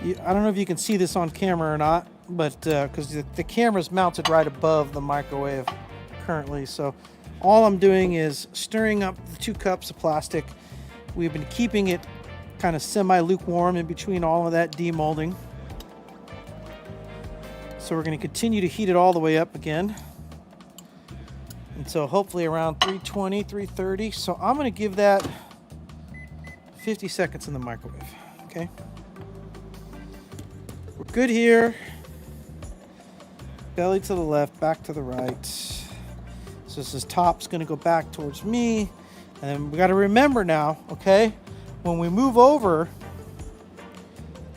I don't know if you can see this on camera or not, but because the camera's mounted right above the microwave currently, so all I'm doing is stirring up the 2 cups of plastic. We've been keeping it kind of semi-lukewarm in between all of that demolding. So we're going to continue to heat it all the way up again until hopefully around 320, 330. So I'm going to give that 50 seconds in the microwave, okay? We're good here. Belly to the left, back to the right. So this is top's going to go back towards me. And we got to remember now, okay, when we move over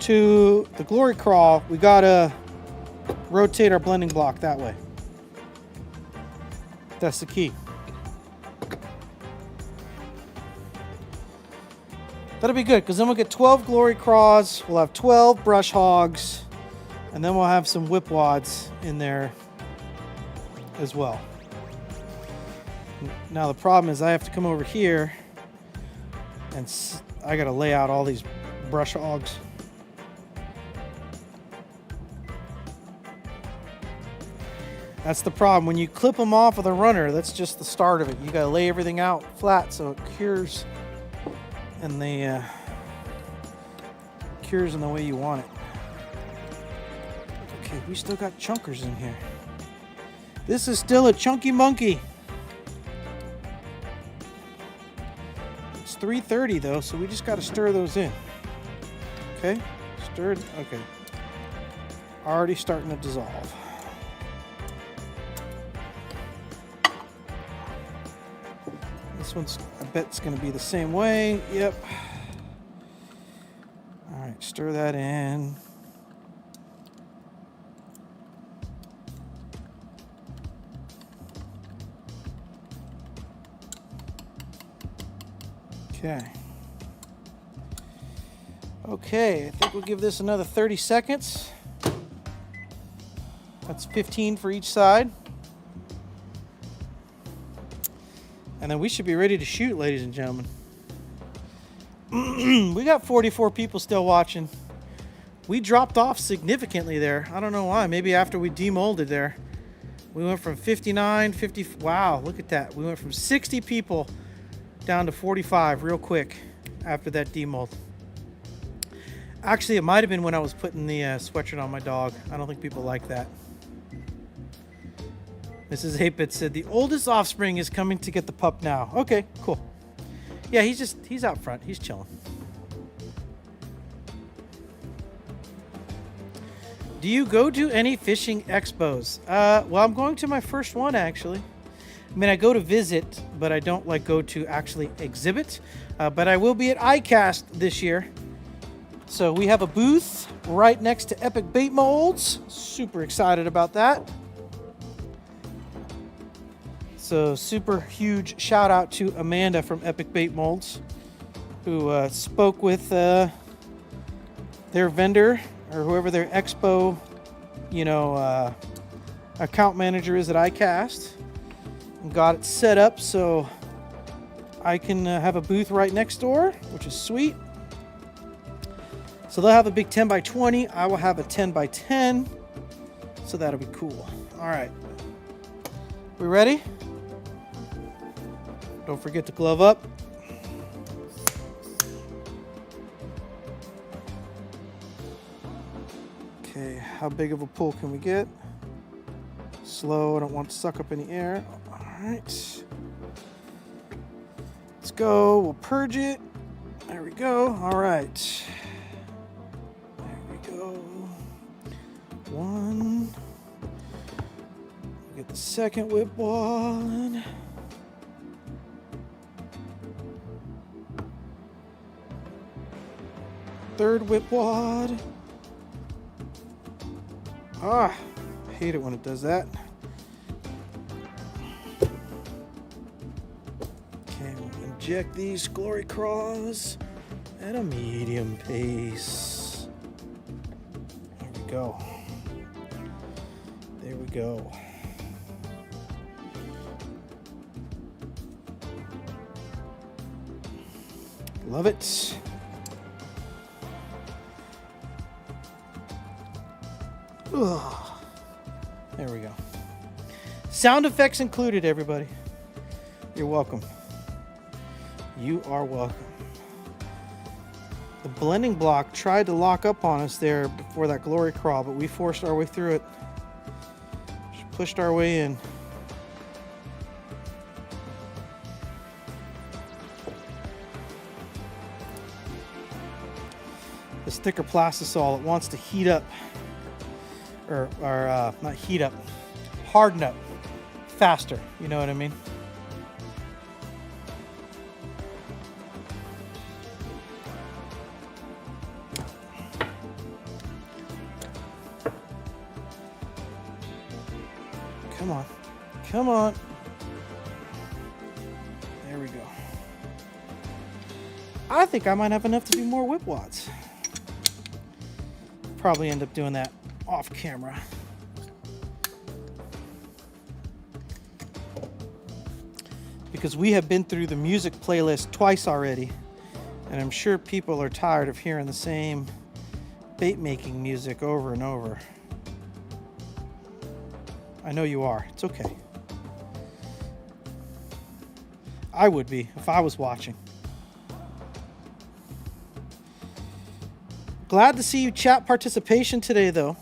to the Glory Craw, we got to rotate our blending block that way. That's the key. That'll be good because then we'll get 12 Glory Craws, we'll have 12 brush hogs, and then we'll have some whip wads in there as well. Now the problem is I have to come over here and I got to lay out all these brush hogs. That's the problem. When you clip them off of the runner, that's just the start of it. You gotta lay everything out flat so it cures and cures in the way you want it. Okay, we still got chunkers in here. This is still a chunky monkey. It's 3:30 though, so we just gotta stir those in. Okay, stirred, okay. Already starting to dissolve. This one's, I bet it's gonna be the same way. Yep. All right, stir that in. Okay. Okay, I think we'll give this another 30 seconds. That's 15 for each side. And then we should be ready to shoot, ladies and gentlemen. We got 44 people still watching. We dropped off significantly there. I don't know why. Maybe after we demolded there. We went from 59, 50. Wow, look at that. We went from 60 people down to 45 real quick after that demold. Actually, it might have been when I was putting the sweatshirt on my dog. I don't think people like that. Mrs. 8-Bit said, the oldest offspring is coming to get the pup now. Okay, cool. Yeah, he's out front. He's chilling. Do you go to any fishing expos? Well, I'm going to my first one, actually. I mean, I go to visit, but I don't go to actually exhibit. But I will be at ICAST this year. So we have a booth right next to Epic Bait Molds. Super excited about that. So super huge shout out to Amanda from Epic Bait Molds, who spoke with their vendor or whoever their expo, account manager is at ICAST, and got it set up so I can have a booth right next door, which is sweet. So they'll have a big 10 by 20. I will have a 10 by 10. So that'll be cool. All right. We ready? Don't forget to glove up. Okay, how big of a pull can we get? Slow, I don't want to suck up any air. All right. Let's go, we'll purge it. There we go, all right. There we go. One. Get the second whip wad. Third whip wad. I hate it when it does that. Okay, we'll inject these Glory Craws at a medium pace. There we go. There we go. Love it. Ugh. There we go. Sound effects included, everybody. You're welcome. You are welcome. The blending block tried to lock up on us there before that Glory Crawl, but we forced our way through it. Just pushed our way in. This thicker plastisol, it wants to heat up. Or not heat up, harden up faster, you know what I mean? Come on, come on. There we go. I think I might have enough to do more whip wads. Probably end up doing that off camera. Because we have been through the music playlist twice already. And I'm sure people are tired of hearing the same bait making music over and over. I know you are. It's okay. I would be if I was watching. Glad to see you chat participation today, though.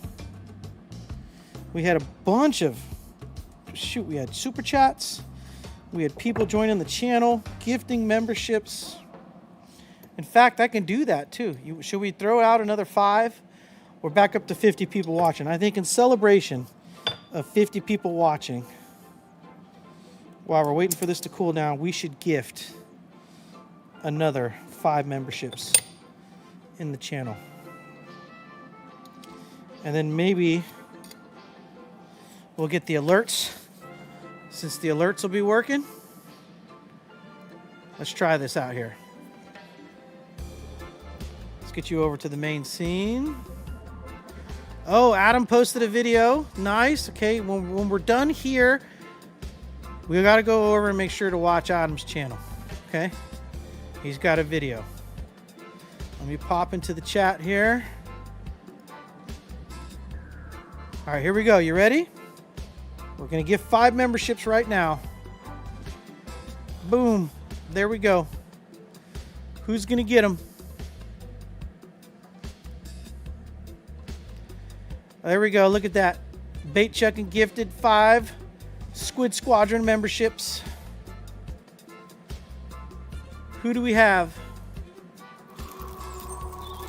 We had a bunch of, we had super chats. We had people joining the channel, gifting memberships. In fact, I can do that too. Should we throw out another 5? We're back up to 50 people watching. I think in celebration of 50 people watching, while we're waiting for this to cool down, we should gift another 5 memberships in the channel. And then maybe we'll get the alerts. Since the alerts will be working, let's try this out here. Let's get you over to the main scene. Oh, Adam posted a video. Nice. Okay, when we're done here, we got to go over and make sure to watch Adam's channel. Okay? He's got a video. Let me pop into the chat here. All right, here we go. You ready? We're going to give 5 memberships right now. Boom. There we go. Who's going to get them? There we go. Look at that. Bait Chucking gifted 5 Squid Squadron memberships. Who do we have?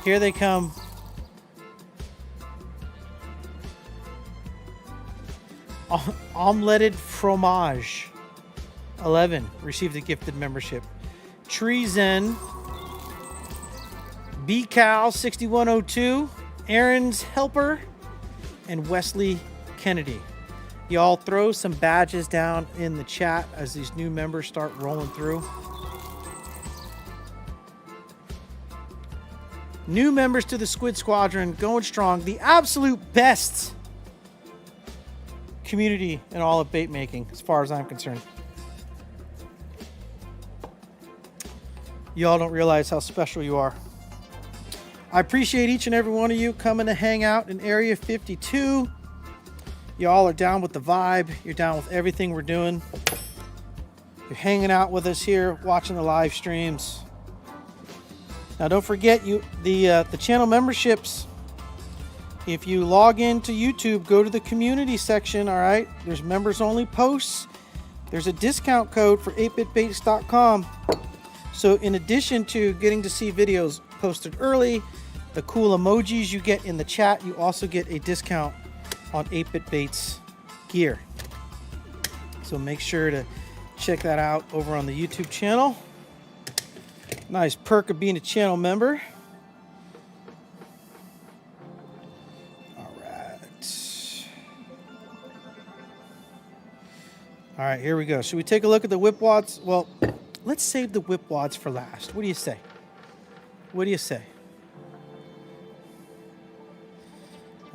Here they come. Omelette Fromage 11 received a gifted membership. Treason, BCal 6102, Aaron's Helper, and Wesley Kennedy. Y'all throw some badges down in the chat as these new members start rolling through. New members to the Squid Squadron, going strong. The absolute best community in all of bait making, as far as I'm concerned. Y'all don't realize how special you are. I appreciate each and every one of you coming to hang out in Area 52. Y'all are down with the vibe. You're down with everything we're doing. You're hanging out with us here, watching the live streams. Now, don't forget the channel memberships. If you log into YouTube, go to the community section, all right? There's members-only posts. There's a discount code for 8bitbaits.com. So in addition to getting to see videos posted early, the cool emojis you get in the chat, you also get a discount on 8BitBaits gear. So make sure to check that out over on the YouTube channel. Nice perk of being a channel member. All right, here we go. Should we take a look at the whip wads? Well, let's save the whip wads for last. What do you say? What do you say?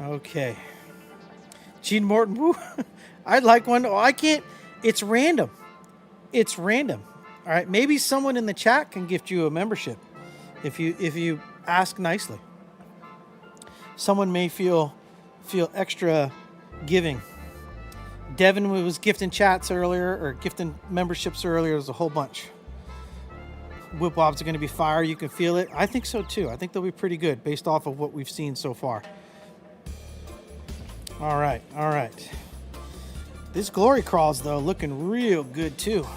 Okay. Gene Morton, woo. I'd like one. Oh, I can't. It's random. It's random. All right, maybe someone in the chat can gift you a membership if you ask nicely. Someone may feel extra giving. Devin was gifting chats earlier, or gifting memberships earlier. There's a whole bunch. Whip wobs are going to be fire. You can feel it. I think so too. I think they'll be pretty good based off of what we've seen so far. All right, all right. This glory crawl's though looking real good too.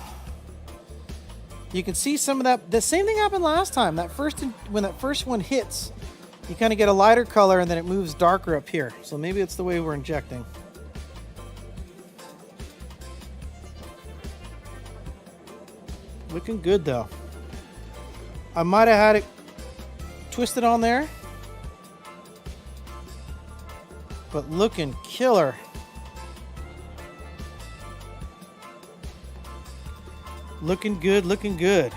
You can see some of that. The same thing happened last time. When that first one hits, you kind of get a lighter color and then it moves darker up here. So maybe it's the way we're injecting. Looking good though. I might have had it twisted on there, but looking killer. Looking good, looking good.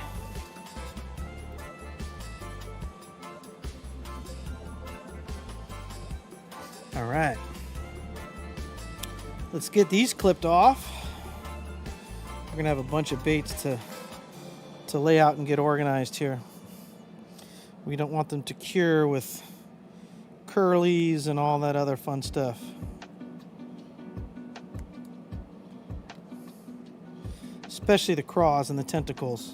All right. Let's get these clipped off. We're gonna have a bunch of baits to lay out and get organized here. We don't want them to cure with curlies and all that other fun stuff. Especially the craws and the tentacles.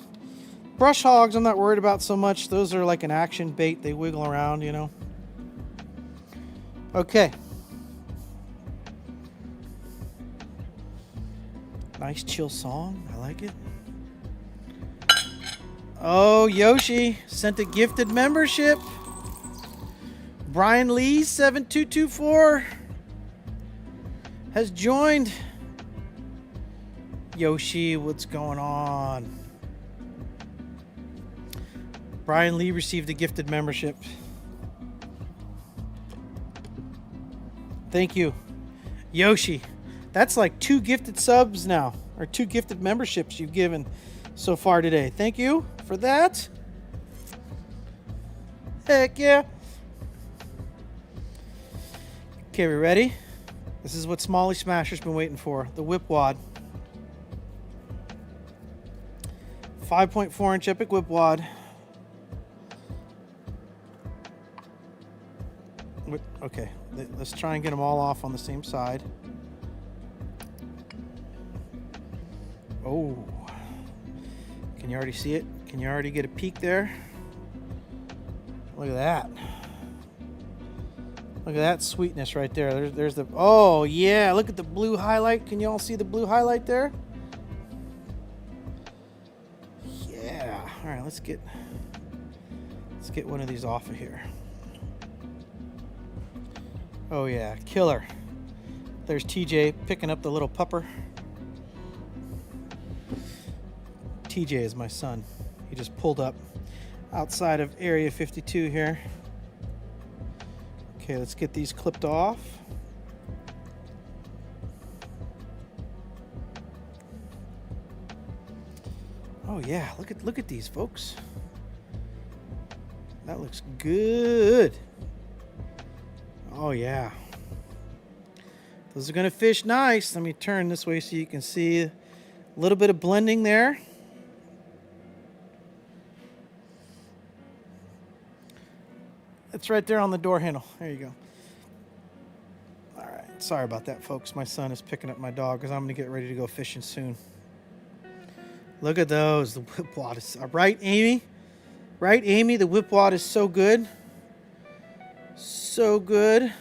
Brush hogs I'm not worried about so much. Those are like an action bait. They wiggle around, you know. Okay. Nice chill song. I like it. Oh, Yoshi sent a gifted membership. Brian Lee 7224 has joined. Yoshi, what's going on? Brian Lee received a gifted membership. Thank you. Yoshi, that's like 2 gifted subs now, or 2 gifted memberships you've given so far today. Thank you for that. Heck yeah. Okay, we ready? This is what Smalley Smasher's been waiting for. The whip wad. 5.4 inch epic whip wad. Okay, let's try and get them all off on the same side. Oh, can you already see it? Can you already get a peek there? Look at that. Look at that sweetness right there. There's the, oh yeah, look at the blue highlight. Can you all see the blue highlight there? Yeah, all right, let's get one of these off of here. Oh yeah, killer. There's TJ picking up the little pupper. TJ is my son. He just pulled up outside of Area 52 here. Okay, let's get these clipped off. Oh yeah, look at these folks. That looks good. Oh yeah. Those are gonna fish nice. Let me turn this way so you can see a little bit of blending there. It's right there on the door handle. There you go. All right. Sorry about that, folks. My son is picking up my dog because I'm going to get ready to go fishing soon. Look at those. The whip wad is... Right, Amy? Right, Amy? The whip wad is so good. So good.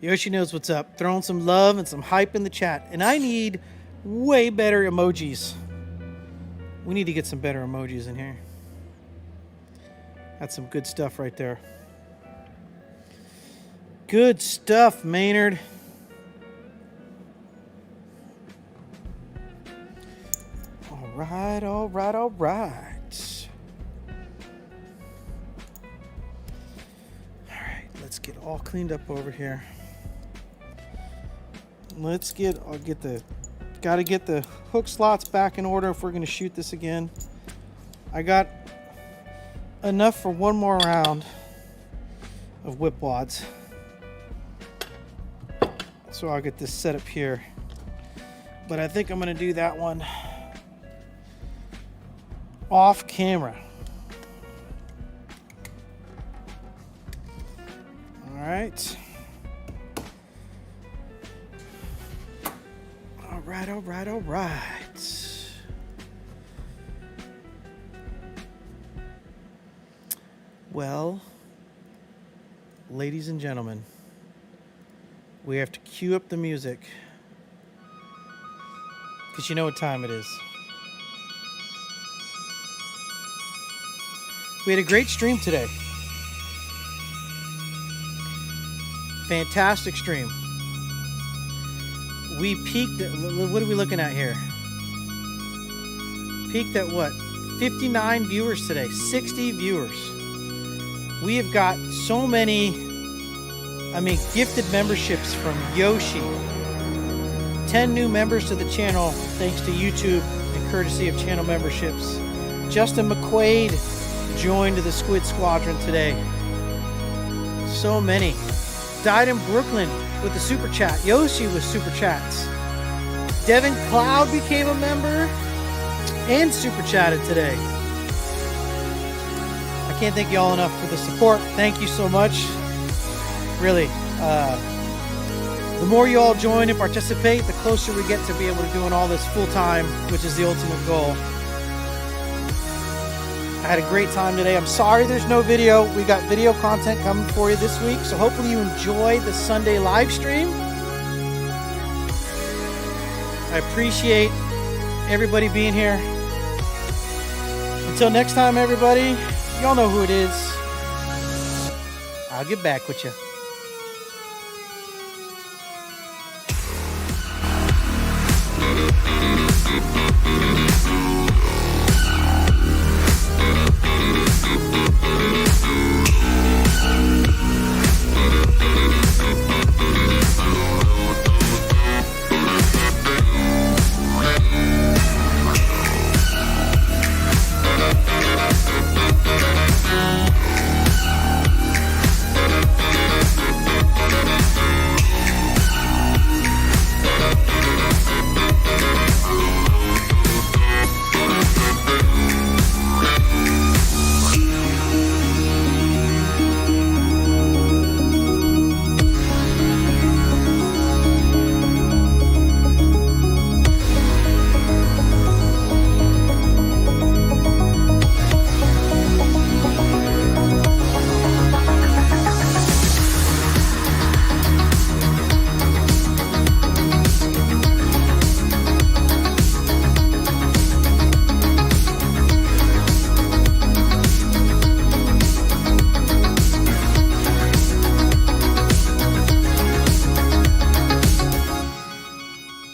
Yoshi knows what's up. Throwing some love and some hype in the chat. And I need way better emojis. We need to get some better emojis in here. That's some good stuff right there. Good stuff, Maynard. All right, all right, all right. All right, let's get all cleaned up over here. Gotta get the hook slots back in order if we're gonna shoot this again. I got enough for one more round of whip wads. So I'll get this set up here. But I think I'm gonna do that one off camera. All right. All right, all right. Well, ladies and gentlemen, we have to cue up the music because you know what time it is. We had a great stream today. Fantastic stream. We peaked at, what are we looking at here? Peaked at what? 59 viewers today, 60 viewers. We have got so many, gifted memberships from Yoshi. 10 new members to the channel thanks to YouTube and courtesy of channel memberships. Justin McQuaid joined the Squid Squadron today. So many. Died in Brooklyn with the super chat. Yoshi with super chats. Devin Cloud became a member. and super chatted today. I can't thank you all enough for the support. Thank you so much. Really, the more you all join and participate, the closer we get to be able to doing all this full time, which is the ultimate goal. I had a great time today. I'm sorry there's no video. We got video content coming for you this week, so hopefully you enjoy the Sunday live stream. I appreciate everybody being here. Until next time, everybody, y'all know who it is. I'll get back with you.